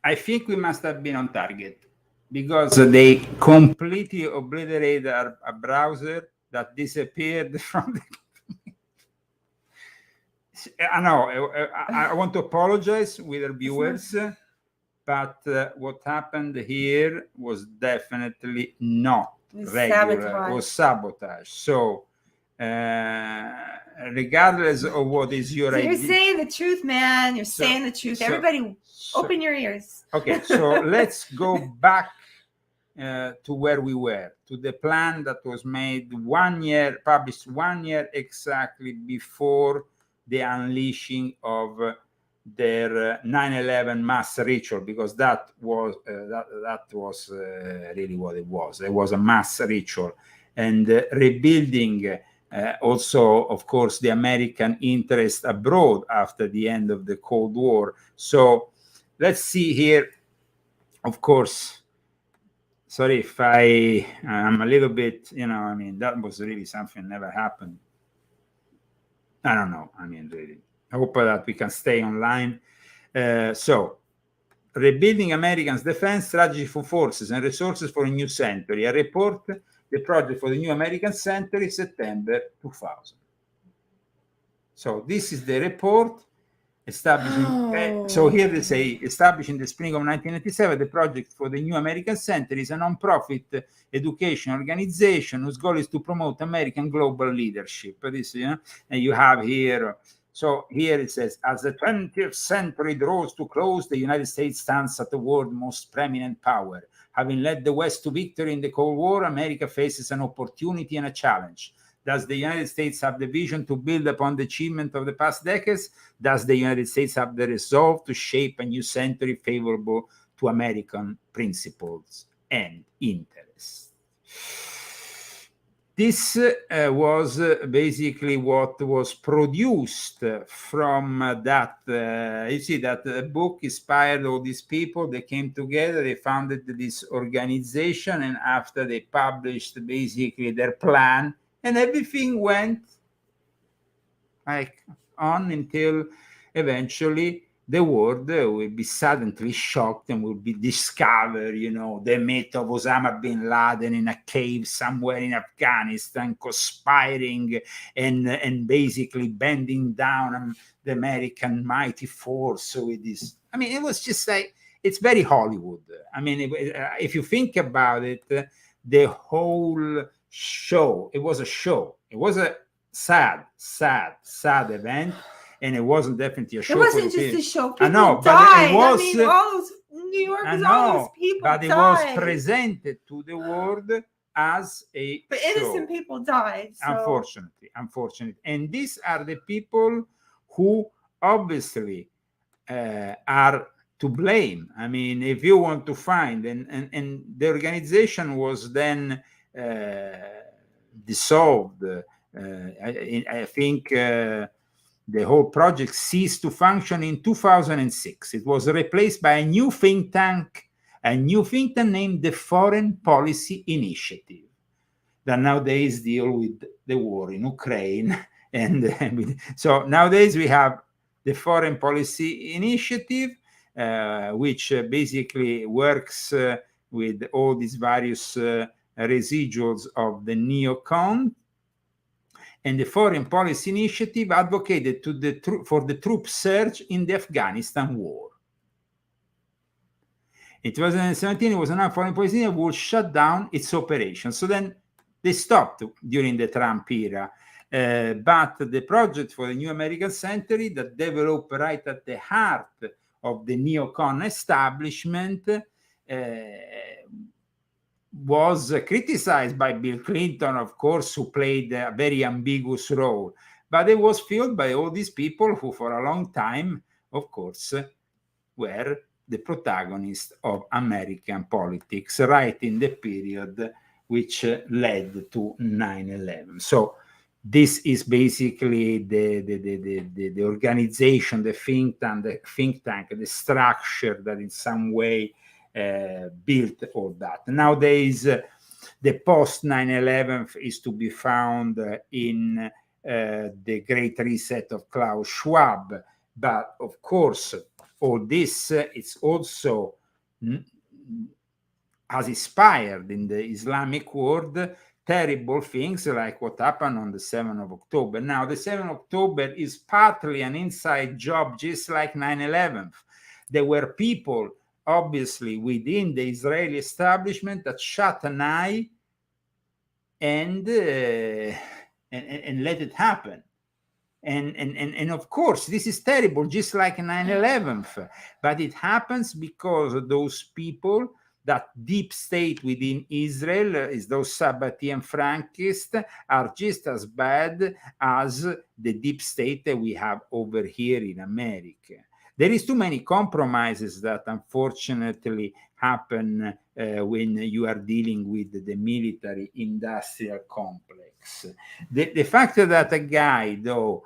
I think we must have been on target because they completely obliterated a browser that disappeared from the. I know. I want to apologize with our viewers. but what happened here was definitely not regular. Sabotage. Was sabotage. So regardless of what is your So idea, you're saying the truth, man. You're saying the truth. Everybody, open your ears. Okay, so let's go back to where we were, to the plan that was made published 1 year exactly before the unleashing of their 9/11 mass ritual, because that was really what it was. It was a mass ritual, and rebuilding also, of course, the American interest abroad after the end of the Cold War. So let's see here, of course. Sorry if I'm a little bit, I mean, that was really something never happened. I don't know. I mean, really. I hope that we can stay online. So, rebuilding Americans' defense strategy for forces and resources for a new century. A report, the project for the new American century, September 2000. So this is the report. Establishing, so here they say, established in the spring of 1997, the project for the new American Center is a non-profit education organization whose goal is to promote American global leadership. This, and you have here, so here it says, as the 20th century draws to close, the United States stands at the world's most preeminent power. Having led the West to victory in the Cold War, America faces an opportunity and a challenge. Does the United States have the vision to build upon the achievement of the past decades? Does the United States have the resolve to shape a new century favorable to American principles and interests? This was basically what was produced from that. You see that the book inspired all these people. They came together, they founded this organization, and after they published basically their plan, and everything went like on until eventually the world will be suddenly shocked and will be discovered, the myth of Osama bin Laden in a cave somewhere in Afghanistan, conspiring and basically bending down the American mighty force with this. I mean, it was just like, it's very Hollywood. I mean, if you think about it, the whole show, it was a show. It was a sad event. And it wasn't definitely a show. It wasn't just a show. People I know, died. But it was, I mean, all those New Yorkers, all those people but died. It was presented to the world as a but show. Innocent people died. So. Unfortunately. And these are the people who obviously are to blame. I mean, if you want to find, and the organization was then dissolved. I think the whole project ceased to function in 2006. It was replaced by a new think tank named the Foreign Policy Initiative, that nowadays deal with the war in Ukraine. And so nowadays we have the Foreign Policy Initiative, which basically works with all these various residuals of the neocon. And the Foreign Policy Initiative advocated for the troop surge in the Afghanistan war. In 2017, it was announced Foreign Policy Initiative would shut down its operations. So then they stopped during the Trump era. But the project for the new American century that developed right at the heart of the neocon establishment was criticized by Bill Clinton, of course, who played a very ambiguous role. But it was fueled by all these people who, for a long time, of course, were the protagonists of American politics, right in the period which led to 9/11. So this is basically the organization, the think tank, the structure that in some way built all that. Nowadays, the post 9/11 is to be found in the Great Reset of Klaus Schwab. But of course, all this it's also has inspired in the Islamic world terrible things like what happened on the 7th of October. Now, the 7th of October is partly an inside job, just like 9/11. There were people obviously within the Israeli establishment that shut an eye and let it happen. And of course, this is terrible, just like 9/11, but it happens because of those people, that deep state within Israel, is those Sabbatian Frankists, are just as bad as the deep state that we have over here in America. There is too many compromises that unfortunately happen when you are dealing with the military industrial complex. The fact that a guy, though,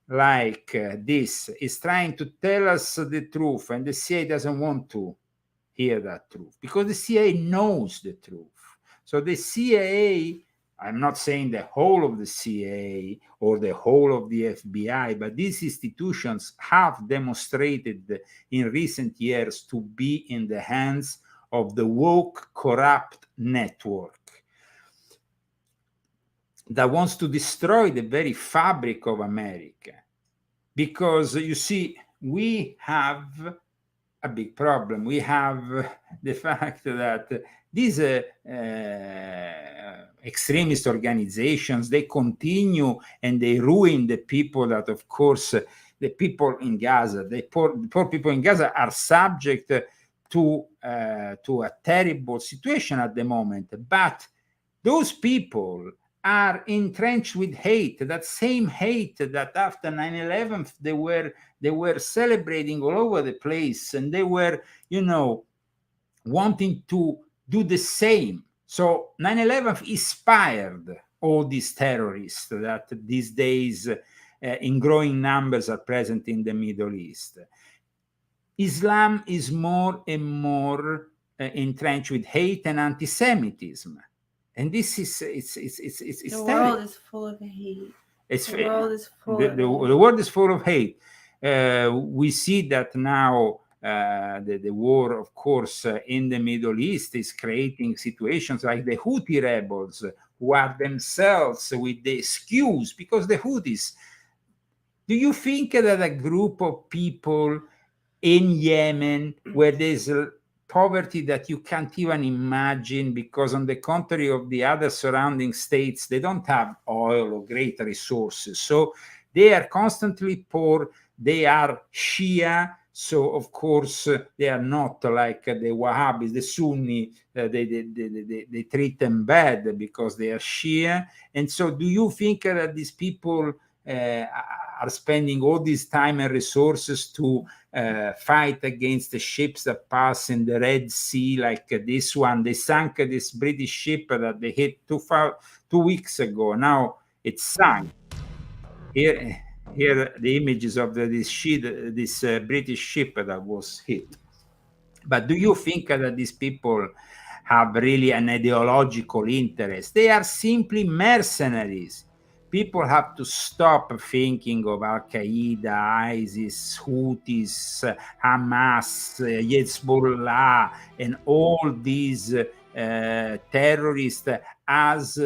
like this is trying to tell us the truth, and the CIA doesn't want to hear that truth because the CIA knows the truth. So the CIA, I'm not saying the whole of the CIA or the whole of the FBI, but these institutions have demonstrated in recent years to be in the hands of the woke, corrupt network that wants to destroy the very fabric of America. Because you see, we have a big problem. We have the fact that these extremist organizations, they continue and they ruin the people that, of course, the people in Gaza, the poor people in Gaza are subject to a terrible situation at the moment. But those people are entrenched with hate, that same hate that after 9/11 they were celebrating all over the place, and they were, wanting to do the same. So 9/11 inspired all these terrorists that these days in growing numbers are present in the Middle East. Islam is more and more entrenched with hate and anti-Semitism. And this is the world is full of hate. The world is full of the world is full of hate. We see that now the war, of course, in the Middle East is creating situations like the Houthi rebels, who are themselves with the excuse, because the Houthis, do you think that a group of people in Yemen, where there's poverty that you can't even imagine, because on the contrary of the other surrounding states, they don't have oil or great resources, so they are constantly poor, they are Shia, so of course they are not like the Wahhabis, the Sunni, they treat them bad because they are Shia. And so do you think that these people are spending all this time and resources to fight against the ships that pass in the Red Sea, like this one? They sank this British ship that they hit 2 weeks ago. Now it's sunk. Here the images of this British ship that was hit. But do you think that these people have really an ideological interest? They are simply mercenaries. People have to stop thinking of Al-Qaeda, ISIS, Houthis, Hamas, Hezbollah, and all these terrorists as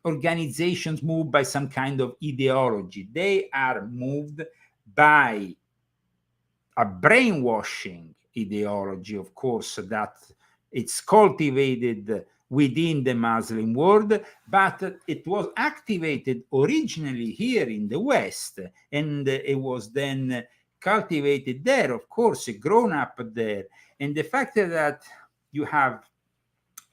organizations moved by some kind of ideology. They are moved by a brainwashing ideology, of course, that it's cultivated within the Muslim world, but it was activated originally here in the West, and it was then cultivated there, of course, grown up there. And the fact that you have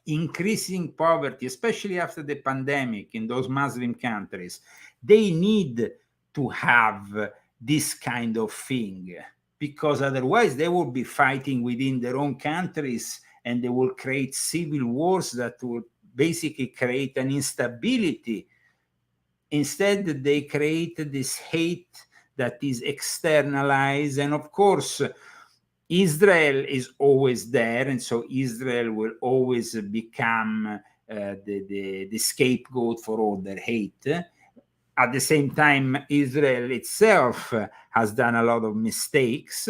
increasing poverty, especially after the pandemic in those Muslim countries, they need to have this kind of thing, because otherwise they will be fighting within their own countries, and they will create civil wars that will basically create an instability. Instead, they create this hate that is externalized. And of course, Israel is always there, and so Israel will always become the scapegoat for all their hate. At the same time, Israel itself has done a lot of mistakes.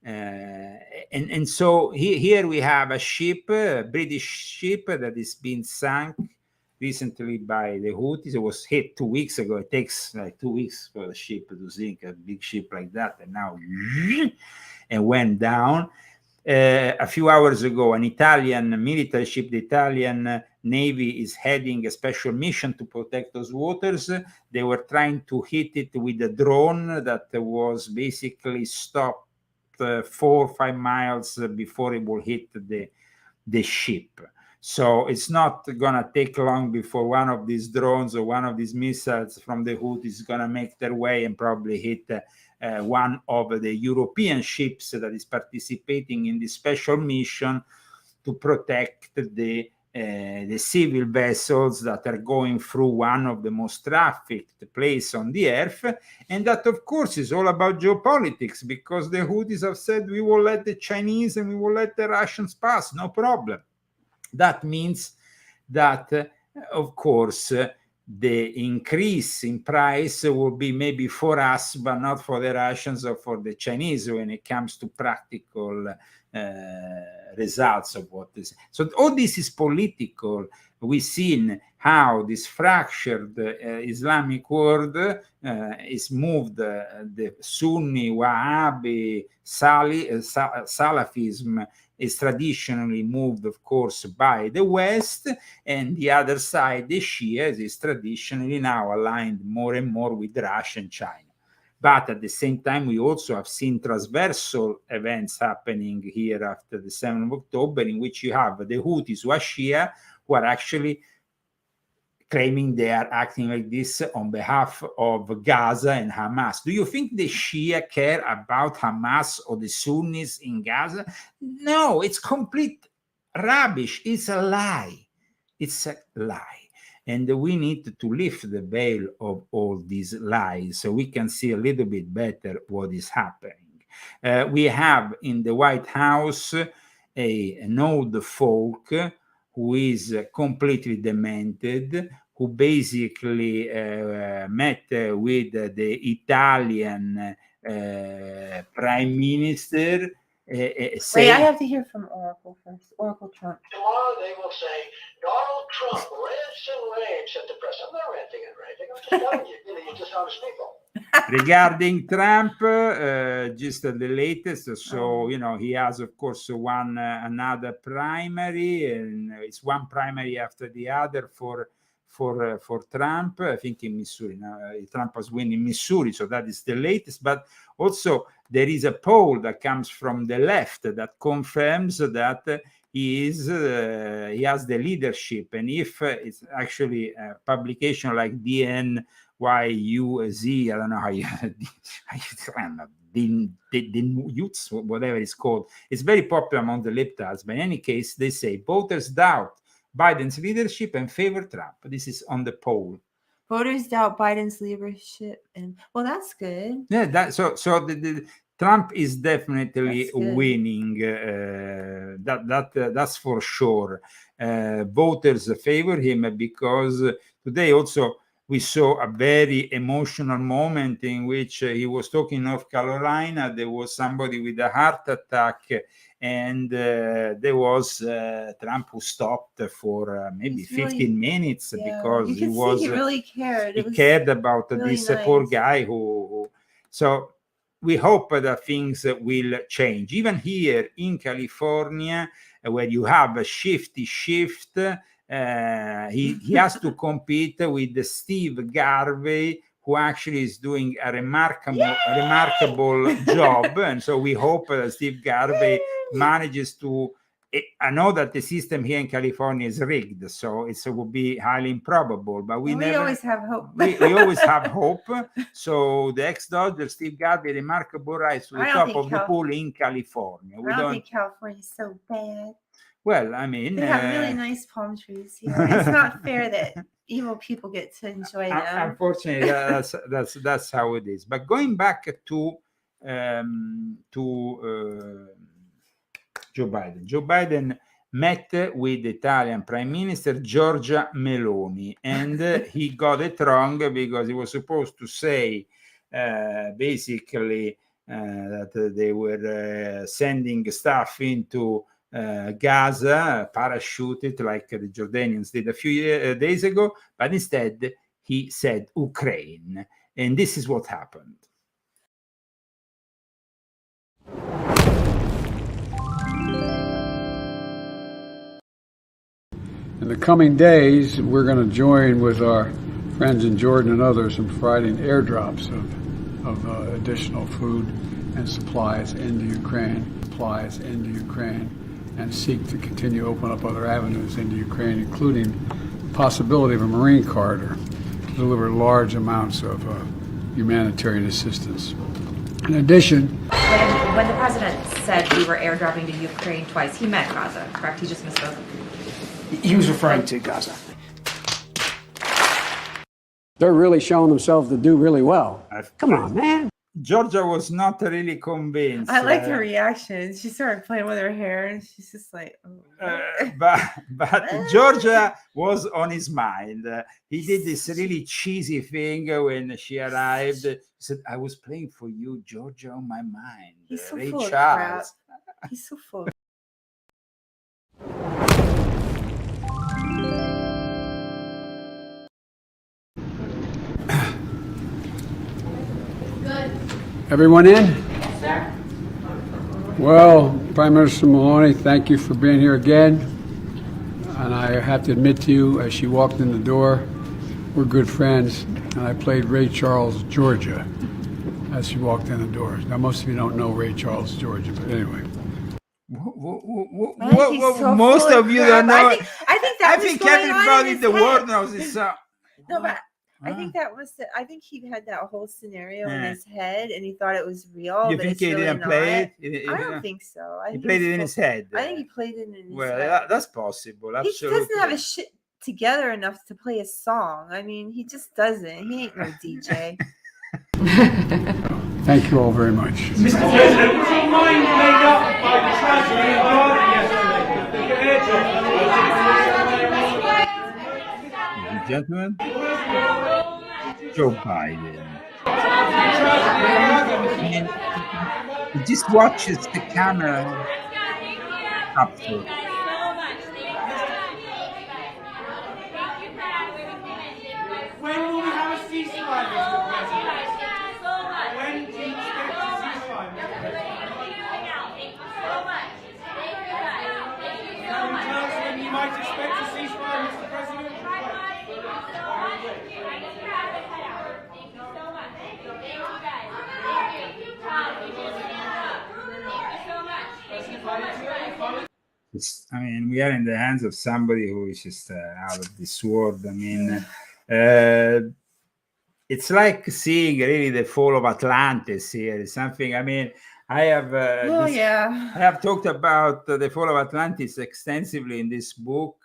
And so here we have a ship, a British ship, that is being sunk recently by the Houthis. It was hit 2 weeks ago. It takes like 2 weeks for the ship to sink, a big ship like that. And now, and went down. A few hours ago, an Italian military ship, the Italian Navy, is heading a special mission to protect those waters. They were trying to hit it with a drone that was basically stopped 4 or 5 miles before it will hit the ship. So it's not gonna take long before one of these drones or one of these missiles from the Houthis is gonna make their way and probably hit one of the European ships that is participating in this special mission to protect the civil vessels that are going through one of the most trafficked places on the earth. And that, of course, is all about geopolitics, because the Houthis have said, we will let the Chinese and we will let the Russians pass, no problem. That means that, of course, the increase in price will be maybe for us, but not for the Russians or for the Chinese when it comes to practical results of what is. So all this is political. We've seen how this fractured Islamic world is moved. The Sunni, Wahhabi, Salafism is traditionally moved, of course, by the West, and the other side, the Shia, is traditionally now aligned more and more with Russia and China. But at the same time, we also have seen transversal events happening here after the 7th of October, in which you have the Houthis, who are Shia, who are actually claiming they are acting like this on behalf of Gaza and Hamas. Do you think the Shia care about Hamas or the Sunnis in Gaza? No, it's complete rubbish. It's a lie. It's a lie. And we need to lift the veil of all these lies so we can see a little bit better what is happening. We have in the White House an old folk who is completely demented, who basically met with the Italian prime minister. Wait, I have to hear from Oracle first. Oracle Trump. Tomorrow they will say, Donald Trump rants and raves at the press. I'm not ranting and raving. I'm just telling you, you're dishonest people. Regarding Trump, just the latest. So, he has, of course, won another primary, and it's one primary after the other for Trump. I think in Missouri. Now, Trump has won in Missouri, so that is the latest. But also there is a poll that comes from the left that confirms that he has the leadership. And if it's actually a publication like DNYUZ, I don't know how you Youths, whatever it's called, it's very popular among the libtards. But in any case, they say voters doubt Biden's leadership and favor Trump. This is on the poll. Voters doubt Biden's leadership, and well, that's good. Yeah, the Trump is definitely winning. That's for sure. Voters favor him because today also we saw a very emotional moment in which he was talking in North Carolina. There was somebody with a heart attack, and there was Trump who stopped for maybe 15 minutes because he really cared. He cared about really this poor guy who. So we hope that things will change. Even here in California, where you have a shifty shift, he has to compete with Steve Garvey, who actually is doing a remarkable job. And so we hope that Steve Garvey manages to. I know that the system here in California is rigged, so it would be highly improbable. But we always have hope. we always have hope. So the ex-Dodger Steve Garvey, remarkable rise to the top of the pool in California. I don't think California's so bad. Well, I mean, they have really nice palm trees here. It's not fair that evil people get to enjoy them. Unfortunately, that's how it is. But going back to Joe Biden. Joe Biden met with the Italian Prime Minister Giorgia Meloni, and he got it wrong because he was supposed to say basically that they were sending stuff into Gaza, parachuted like the Jordanians did a few days ago, but instead he said Ukraine, and this is what happened. In the coming days, we're going to join with our friends in Jordan and others in providing airdrops of additional food and supplies into Ukraine, and seek to continue to open up other avenues into Ukraine, including the possibility of a Marine corridor to deliver large amounts of humanitarian assistance. In addition, when the president said we were airdropping to Ukraine twice, he meant Gaza, correct? He just misspoke. He was referring to Gaza. They're really showing themselves to do really well. Come on, man. Georgia was not really convinced. I liked her reaction. She started playing with her hair, and she's just like, oh. But Georgia was on his mind. He did this really cheesy thing when she arrived. He said, "I was playing for you, Georgia, on my mind." He's so Ray full of Charles. crap. He's so full. everyone in? Yes, sir. Well, Prime Minister Maloney, thank you for being here again. And I have to admit to you, as she walked in the door, we're good friends, and I played Ray Charles, Georgia, as she walked in the door. Now, most of you don't know Ray Charles, Georgia, but anyway. Most of you don't know. I think everybody in the world knows this song. No, but I think that was. I think he had that whole scenario in his head, and he thought it was real. You but think it's he really didn't not. play it? I don't think so. He played it in his head. I think he played it in his head. Well, that's possible. He Absolutely. doesn't have his shit together enough to play a song. I mean, he just doesn't. He ain't no DJ. Thank you all very much. Mr. President, was your mind made up by the tragedy of Ladies and gentlemen, Joe Biden. He just watches the camera capture. When will we have a ceasefire, Mr. President? When do you expect a ceasefire, Mr. President? Can you tell us when you might expect a ceasefire, Mr. President? I mean, we are in the hands of somebody who is just out of this world. I mean, it's like seeing really the fall of Atlantis here. Something. I mean, I have. I have talked about the fall of Atlantis extensively in this book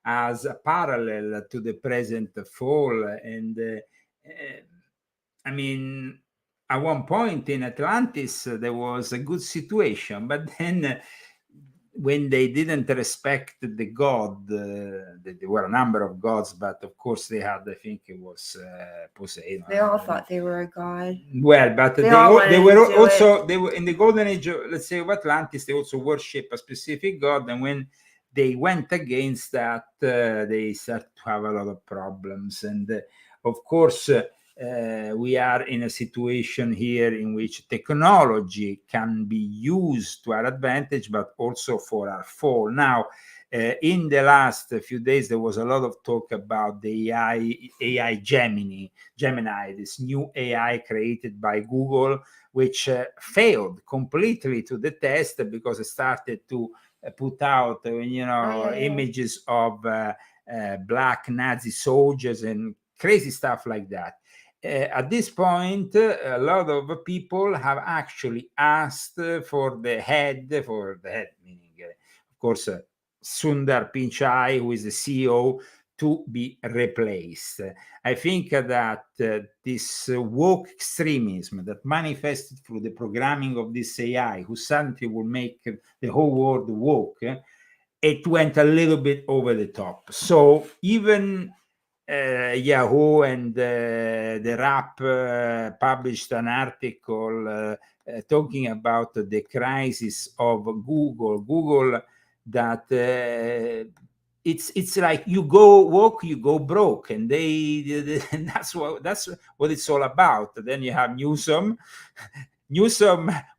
as a parallel to the present fall, and I mean, at one point in Atlantis there was a good situation, but then. When they didn't respect the god, there were a number of gods, but of course they had, I think it was Poseidon. They all thought they were a god. Well, but they were also, they were in the golden age, let's say, of Atlantis, they also worship a specific god. And when they went against that, they started to have a lot of problems. And of course, we are in a situation here in which technology can be used to our advantage, but also for our fall. Now, in the last few days, there was a lot of talk about the AI Gemini, this new AI created by Google, which failed completely to the test because it started to put out, images of black Nazi soldiers and crazy stuff like that. At this point, a lot of people have actually asked for the head, meaning, of course, Sundar Pichai, who is the CEO, to be replaced. I think that this woke extremism that manifested through the programming of this AI, who suddenly will make the whole world woke, it went a little bit over the top. So even Yahoo and the Wrap published an article talking about the crisis of Google that it's like you go woke, you go broke, and that's what it's all about. Then you have Newsom,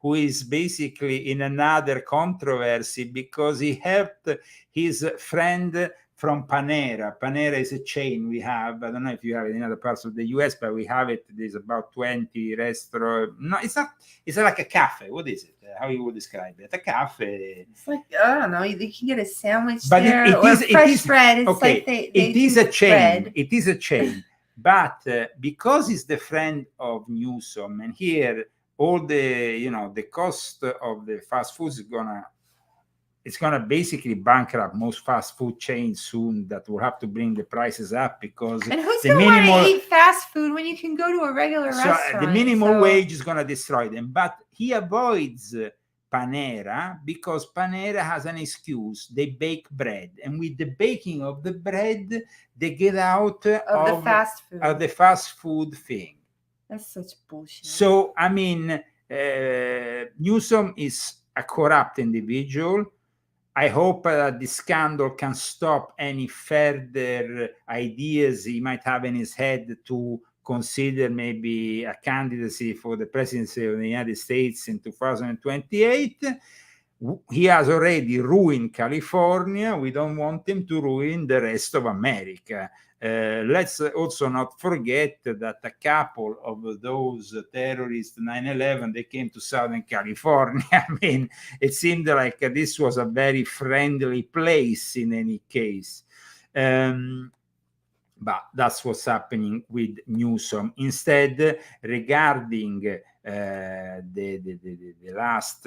who is basically in another controversy because he helped his friend from Panera. Panera is a chain we have. I don't know if you have it in other parts of the US, but we have it. There's about 20 restaurants. No, it's not. It's like a cafe. What is it? How you would describe it? A cafe. It's like, I don't know. You can get a sandwich But there it or is, fresh bread. It's okay, like they it is do a chain. bread. It is a chain. But because he's the friend of Newsom, and here all the the cost of the fast food is gonna basically bankrupt most fast food chains soon, that will have to bring the prices up, because And who's the gonna want minimal to eat fast food when you can go to a regular restaurant? the minimum wage is gonna destroy them. But he avoids Panera because Panera has an excuse. They bake bread, and with the baking of the bread, they get out of the fast food thing. That's such bullshit. So I mean, Newsom is a corrupt individual. I hope that this scandal can stop any further ideas he might have in his head to consider maybe a candidacy for the presidency of the United States in 2028. He has already ruined California. We don't want him to ruin the rest of America. Let's also not forget that a couple of those terrorists, 9/11, they came to Southern California. I mean, it seemed like this was a very friendly place in any case. But that's what's happening with Newsom. Instead, regarding the last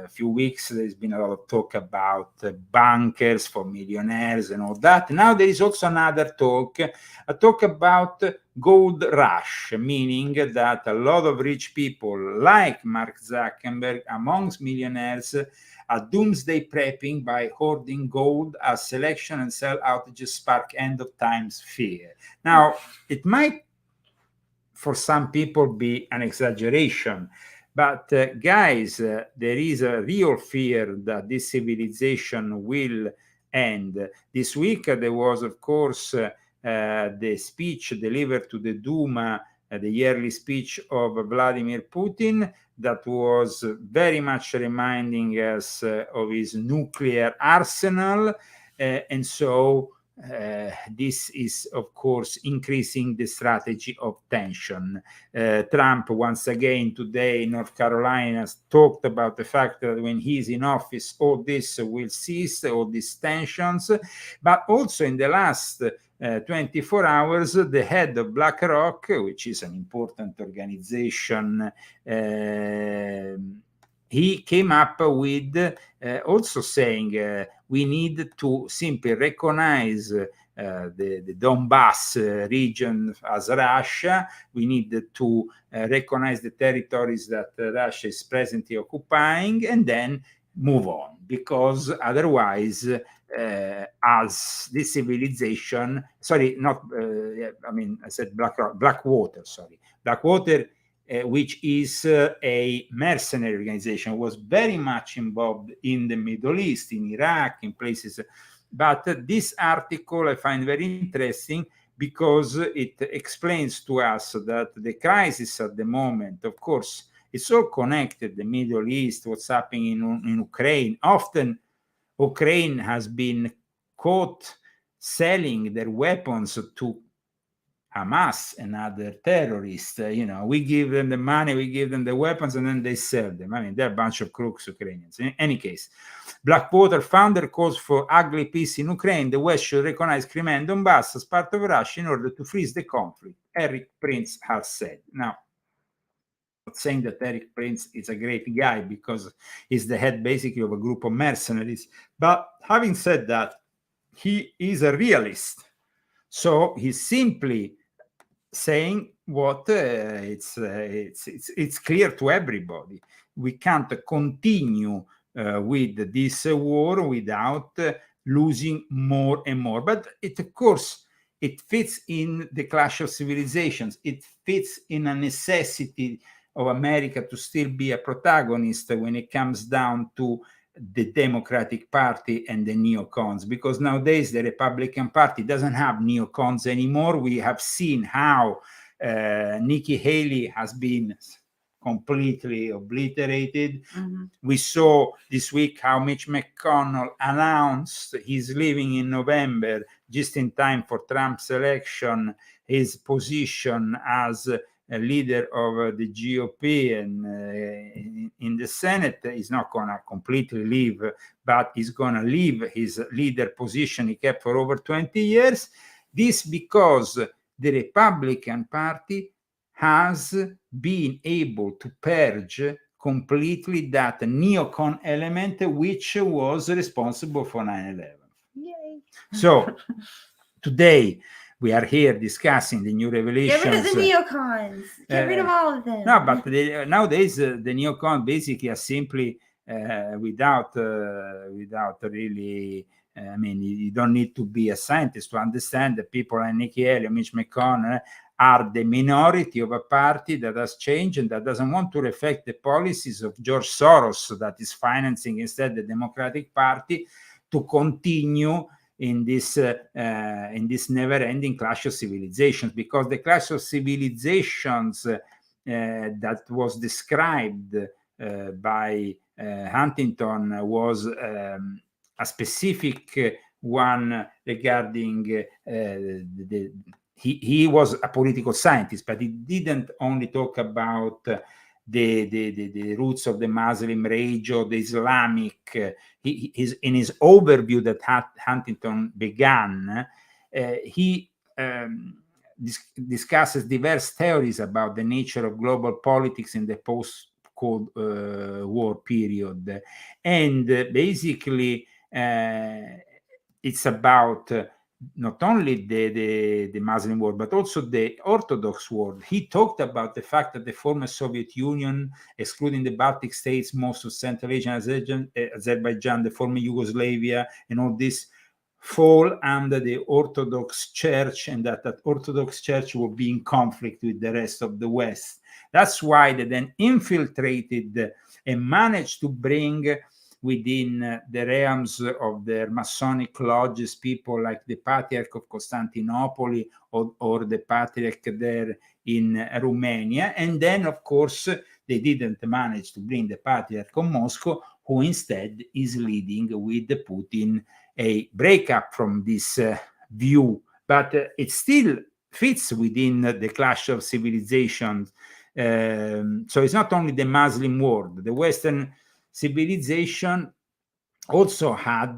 few weeks, there's been a lot of talk about bunkers for millionaires and all that. Now there is also another talk, a talk about gold rush, meaning that a lot of rich people like Mark Zuckerberg, amongst millionaires, are doomsday prepping by hoarding gold as selection and sell outages spark end of times fear. Now, it might for some people be an exaggeration, but guys, there is a real fear that this civilization will end. This week there was, of course, the speech delivered to the Duma, the yearly speech of Vladimir Putin, that was very much reminding us of his nuclear arsenal. And so this is, of course, increasing the strategy of tension. Trump, once again, today in North Carolina, talked about the fact that when he's in office, all this will cease, all these tensions. But also in the last 24 hours, the head of BlackRock, which is an important organization, he came up with also saying we need to simply recognize the Donbass region as Russia. We need to recognize the territories that Russia is presently occupying, and then move on, because otherwise, as this civilization, sorry, not, I mean, I said Blackwater, sorry, Blackwater, which is a mercenary organization, was very much involved in the Middle East, in Iraq, in places. But this article I find very interesting because it explains to us that the crisis at the moment, of course, it's all connected, the Middle East, what's happening in Ukraine. Often Ukraine has been caught selling their weapons to Hamas and other terrorists. We give them the money, we give them the weapons, and then they sell them. I mean, they're a bunch of crooks, Ukrainians. In any case, Blackwater founder calls for ugly peace in Ukraine. The West should recognize Crimea and Donbass as part of Russia in order to freeze the conflict, Eric Prince has said. Now, I'm not saying that Eric Prince is a great guy because he's the head basically of a group of mercenaries. But having said that, he is a realist. So he's simply saying what it's clear to everybody. We can't continue with this war without losing more and more. But of course, it fits in the clash of civilizations. It fits in a necessity of America to still be a protagonist when it comes down to the Democratic Party and the neocons, because nowadays the Republican Party doesn't have neocons anymore. We have seen how Nikki Haley has been completely obliterated. Mm-hmm. We saw this week how Mitch McConnell announced he's leaving in November, just in time for Trump's election, his position as a leader of the GOP and in the Senate. He's not going to completely leave, but he's going to leave his leader position he kept for over 20 years. This because the Republican Party has been able to purge completely that neocon element which was responsible for 9/11. Yay. So today we are here discussing the new revelations. Get rid of the neocons. Get rid of all of them. No, but nowadays the neocon basically are simply without really. I mean, you don't need to be a scientist to understand that people like Nikki Haley and Mitch McConnell are the minority of a party that has changed and that doesn't want to reflect the policies of George Soros, that is financing instead the Democratic Party to continue in this never-ending clash of civilizations. Because the clash of civilizations that was described by Huntington was a specific one regarding he was a political scientist, but he didn't only talk about the roots of the Muslim rage or the Islamic. In his overview that Huntington began, he discusses diverse theories about the nature of global politics in the post-Cold War period, and basically it's about not only the Muslim world, but also the Orthodox world. He talked about the fact that the former Soviet Union, excluding the Baltic states, most of Central Asia, Azerbaijan, the former Yugoslavia, and all this fall under the Orthodox Church, and that Orthodox Church will be in conflict with the rest of the West. That's why they then infiltrated and managed to bring within the realms of their Masonic lodges people like the Patriarch of Constantinople or the Patriarch there in Romania. And then, of course, they didn't manage to bring the Patriarch of Moscow, who instead is leading with Putin a breakup from this view. But it still fits within the clash of civilizations. So it's not only the Muslim world. The Western civilization also had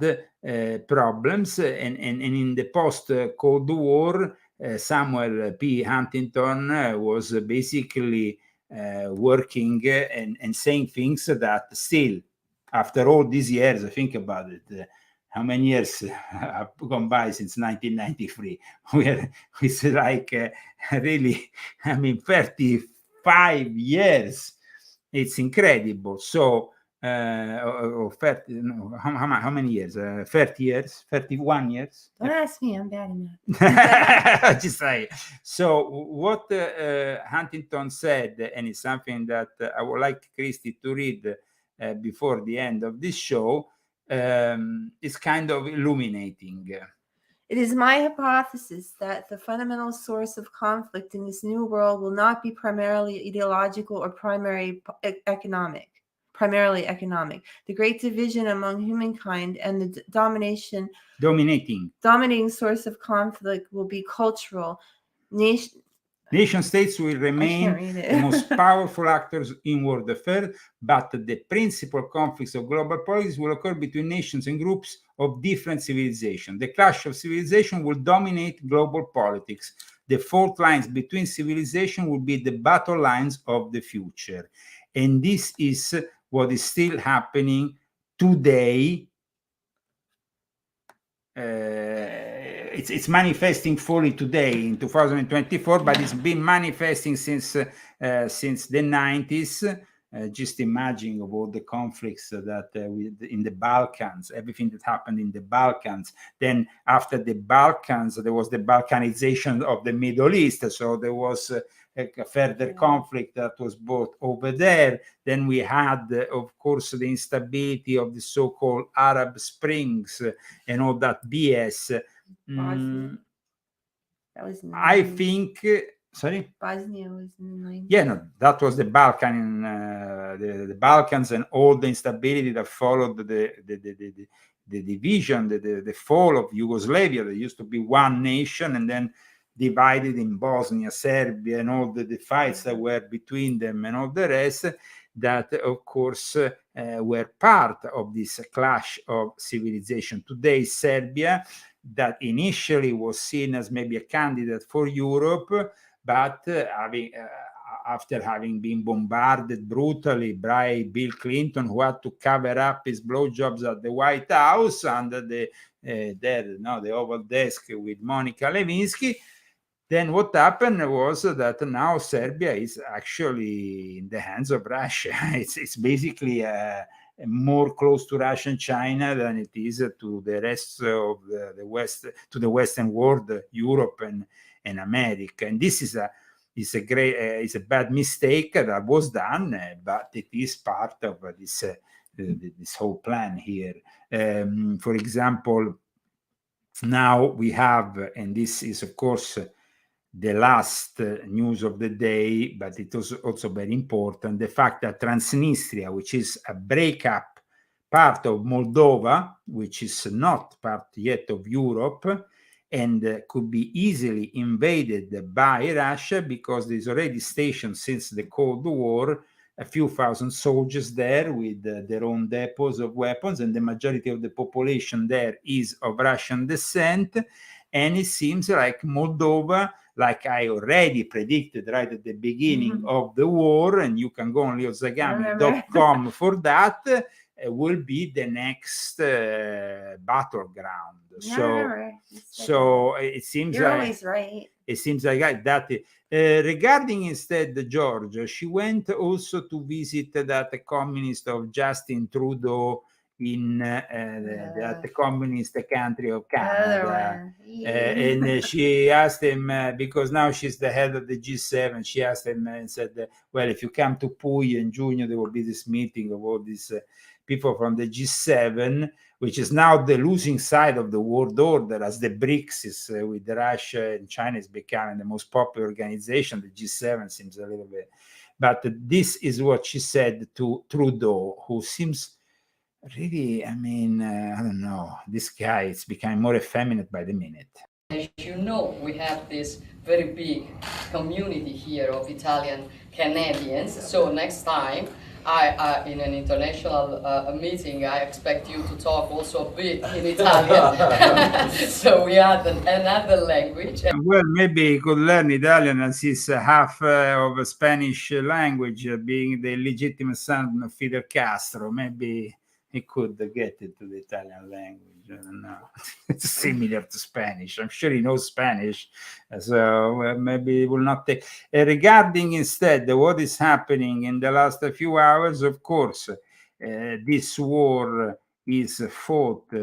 problems, and in the post-Cold War, Samuel P. Huntington was basically working and saying things that still, after all these years, I think about it, how many years have gone by since 1993? It's like really, I mean, 35 years. It's incredible. So, 30, no, how many years? 30 years? 31 years? Don't ask me, I'm bad enough. Just say. So what Huntington said, and it's something that I would like Christy to read before the end of this show, is kind of illuminating. It is my hypothesis that the fundamental source of conflict in this new world will not be primarily ideological or primarily economic. The great division among humankind and the dominating source of conflict will be cultural. Nation states will remain the most powerful actors in world affairs, but the principal conflicts of global politics will occur between nations and groups of different civilizations. The clash of civilization will dominate global politics. The fault lines between civilization will be the battle lines of the future. And this is what is still happening today. It's manifesting fully today in 2024, but it's been manifesting since the 90s. Just imagine of all the conflicts that in the Balkans, everything that happened in the Balkans. Then after the Balkans, there was the Balkanization of the Middle East. So there was a further conflict that was brought over there. Then we had, of course, the instability of the so-called Arab Springs and all that BS. That was I think Sorry? Bosnia was in the 90s. Yeah, no, that was the Balkan, the Balkans, and all the instability that followed the division, the fall of Yugoslavia. There used to be one nation, and then divided in Bosnia, Serbia, and all the fights that were between them, and all the rest. That, of course, were part of this clash of civilization. Today, Serbia, that initially was seen as maybe a candidate for Europe, but after having been bombarded brutally by Bill Clinton, who had to cover up his blowjobs at the White House under the Oval Desk with Monica Lewinsky, then what happened was that now Serbia is actually in the hands of Russia. It's basically more close to Russia and China than it is to the rest of the West, to the Western world, Europe and America. And this is a bad mistake that was done, but it is part of this whole plan here. For example, now we have, and this is of course the last news of the day, but it was also very important, the fact that Transnistria, which is a breakup part of Moldova, which is not part yet of Europe, and could be easily invaded by Russia because there's already stationed since the Cold War a few thousand soldiers there with their own depots of weapons, and the majority of the population there is of Russian descent. And it seems like Moldova, like I already predicted right at the beginning of the war, and you can go on leozagami.com for that, will be the next battleground. So it seems you're like always right. It seems like that. Regarding instead Georgia, she went also to visit that communist of Justin Trudeau in the communist country of Canada. And she asked him, because now she's the head of the G7, she asked him and said, well, if you come to Puy in June, there will be this meeting of all these people from the G7, which is now the losing side of the world order, as the BRICS is with Russia and China is becoming the most popular organization. The G7 seems a little bit, but this is what she said to Trudeau, who seems really, I mean, I don't know, this guy is becoming more effeminate by the minute. As you know, we have this very big community here of Italian Canadians. So next time, I in an international meeting, I expect you to talk also a bit in Italian. So we add another language. Well, maybe he could learn Italian, as he's half of a Spanish language, being the legitimate son of Fidel Castro. Maybe he could get into the Italian language. I don't know. It's similar to Spanish. I'm sure he knows Spanish, so maybe he will not take. Regarding instead what is happening in the last few hours, of course, this war is fought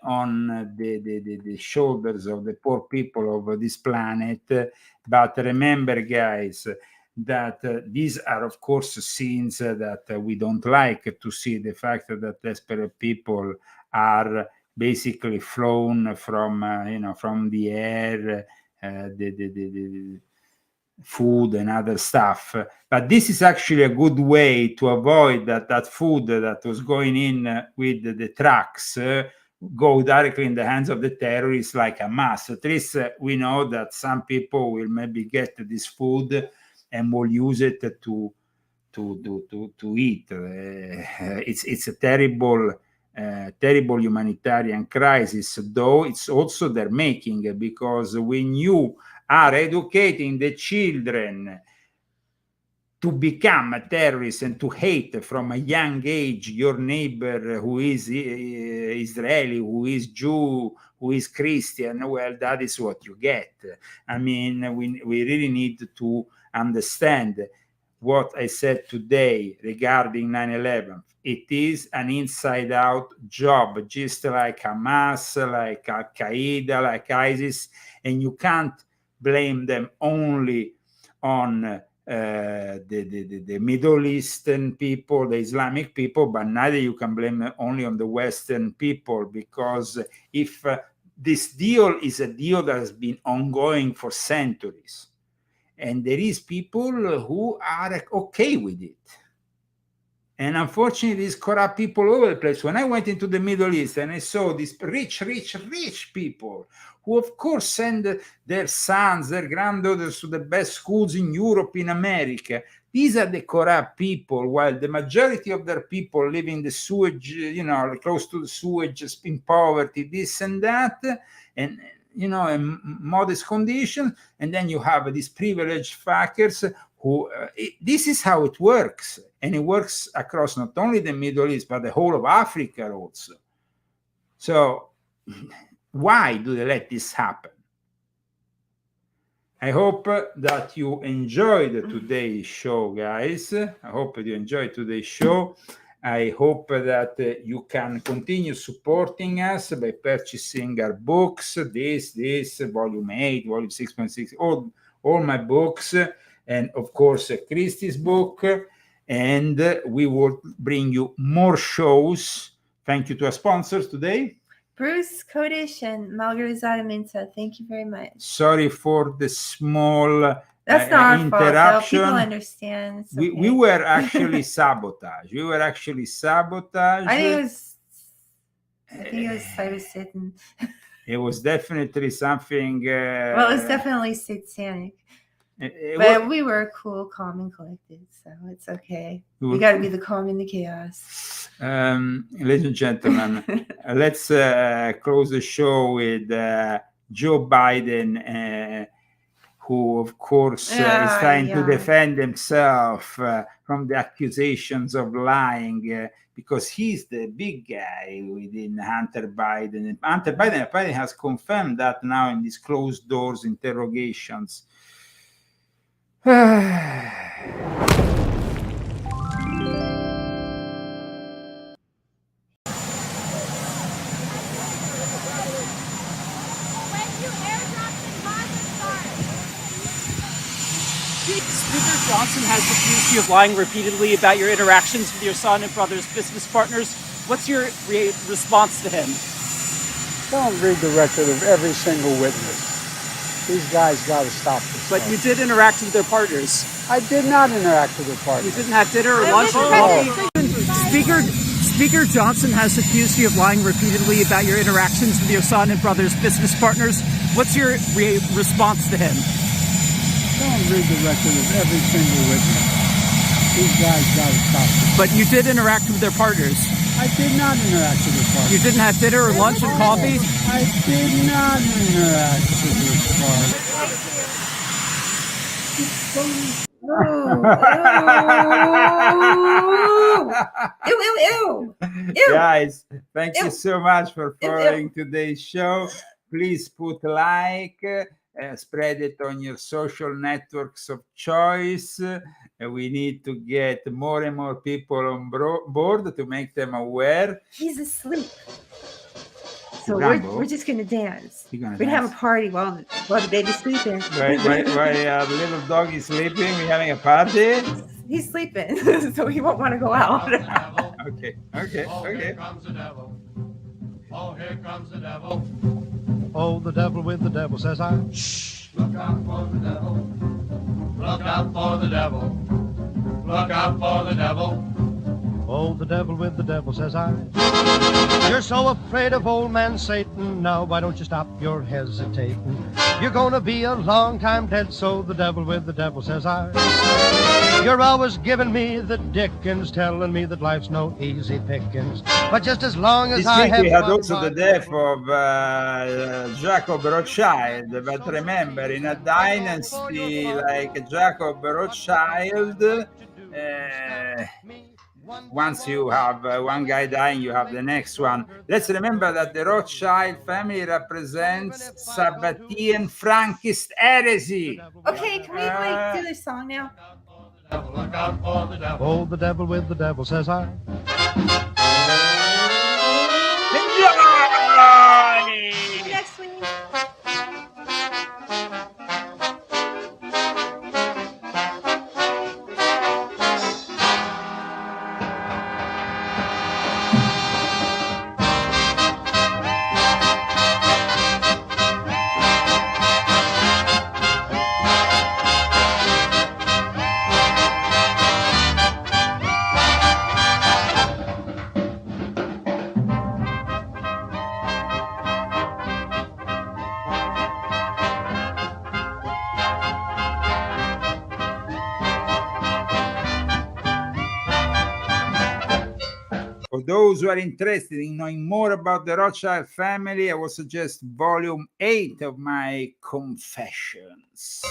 on the shoulders of the poor people of this planet. But remember, guys, that these are, of course, scenes that we don't like to see. The fact that desperate people are basically flown from, from the air, the food and other stuff. But this is actually a good way to avoid that food that was going in with the trucks go directly in the hands of the terrorists like Hamas. At least we know that some people will maybe get this food and will use it to eat. It's a terrible humanitarian crisis, though it's also their making, because when you are educating the children to become a terrorist and to hate from a young age your neighbor who is Israeli, who is Jew, who is Christian, well, that is what you get. I mean, we really need to understand what I said today regarding 9/11. It is an inside-out job, just like Hamas, like Al-Qaeda, like ISIS, and you can't blame them only on the Middle Eastern people, the Islamic people, but neither you can blame them only on the Western people, because if this deal is a deal that has been ongoing for centuries, And there is people who are okay with it. And unfortunately, these corrupt people all over the place. When I went into the Middle East and I saw these rich people who, of course, send their sons, their granddaughters to the best schools in Europe, in America. These are the corrupt people, while the majority of their people live in the sewage, close to the sewage, in poverty, this and that, and in modest conditions. And then you have these privileged fuckers who, this is how it works. And it works across not only the Middle East, but the whole of Africa also. So why do they let this happen? I hope that you enjoyed today's show, guys. I hope you enjoyed today's show. I hope that you can continue supporting us by purchasing our books, this, Volume 8, Volume 6.6, all my books, and of course, Christie's book. And we will bring you more shows. Thank you to our sponsors today. Bruce Kodish and Margaret Zagaminta. Thank you very much. Sorry for the small That's not our interruption. Fault, people understand. Okay. We were actually sabotaged. I think I was sitting. It was definitely something. Well, it's definitely satanic. But we were cool, calm, and collected, so it's okay. We got to be the calm in the chaos. Ladies and gentlemen, let's close the show with Joe Biden, who, of course, is trying to defend himself from the accusations of lying, because he's the big guy within Hunter Biden. And Hunter Biden apparently has confirmed that now in these closed doors interrogations. Speaker Johnson has accused you of lying repeatedly about your interactions with your son and brother's business partners. What's your response to him? Don't read the record of every single witness. These guys got to stop this. But you did interact with their partners. I did not interact with their partners. You didn't have dinner or lunch or coffee? Speaker Johnson has accused you of lying repeatedly about your interactions with your son and brother's business partners. What's your response to him? Don't read the record of every single witness. These guys got to stop this. But you did interact with their partners. I did not interact with their partners. You didn't have dinner or lunch or coffee? I did not interact with their partners. Ew. Guys, thank you so much for following today's show. Please put like, spread it on your social networks of choice. We need to get more and more people on board to make them aware. He's asleep. So we're just going to dance. We're going to have a party while the baby's sleeping. While the little dog is sleeping, we're having a party? He's sleeping, so he won't want to go out. Okay. Oh, here comes the devil. Oh, here comes the devil. Oh, the devil with the devil, says I. Shh, look out for the devil. Look out for the devil. Look out for the devil. Oh, the devil with the devil, says I. You're so afraid of old man Satan. Now, why don't you stop your hesitating? You're gonna be a long time dead, so the devil with the devil, says I. You're always giving me the dickens, telling me that life's no easy pickings. But just as long as I have... We had also the death of Jacob Rothschild. But remember, in a dynasty like Jacob Rothschild, once you have one guy dying, you have the next one. Let's remember that the Rothschild family represents Sabbatean Frankist heresy. Okay, can we do this song now? Look out for the devil. Oh, the devil with the devil, says I. Enjoy! Next week. those who are interested in knowing more about the Rothschild family, I would suggest volume 8 of my Confessions.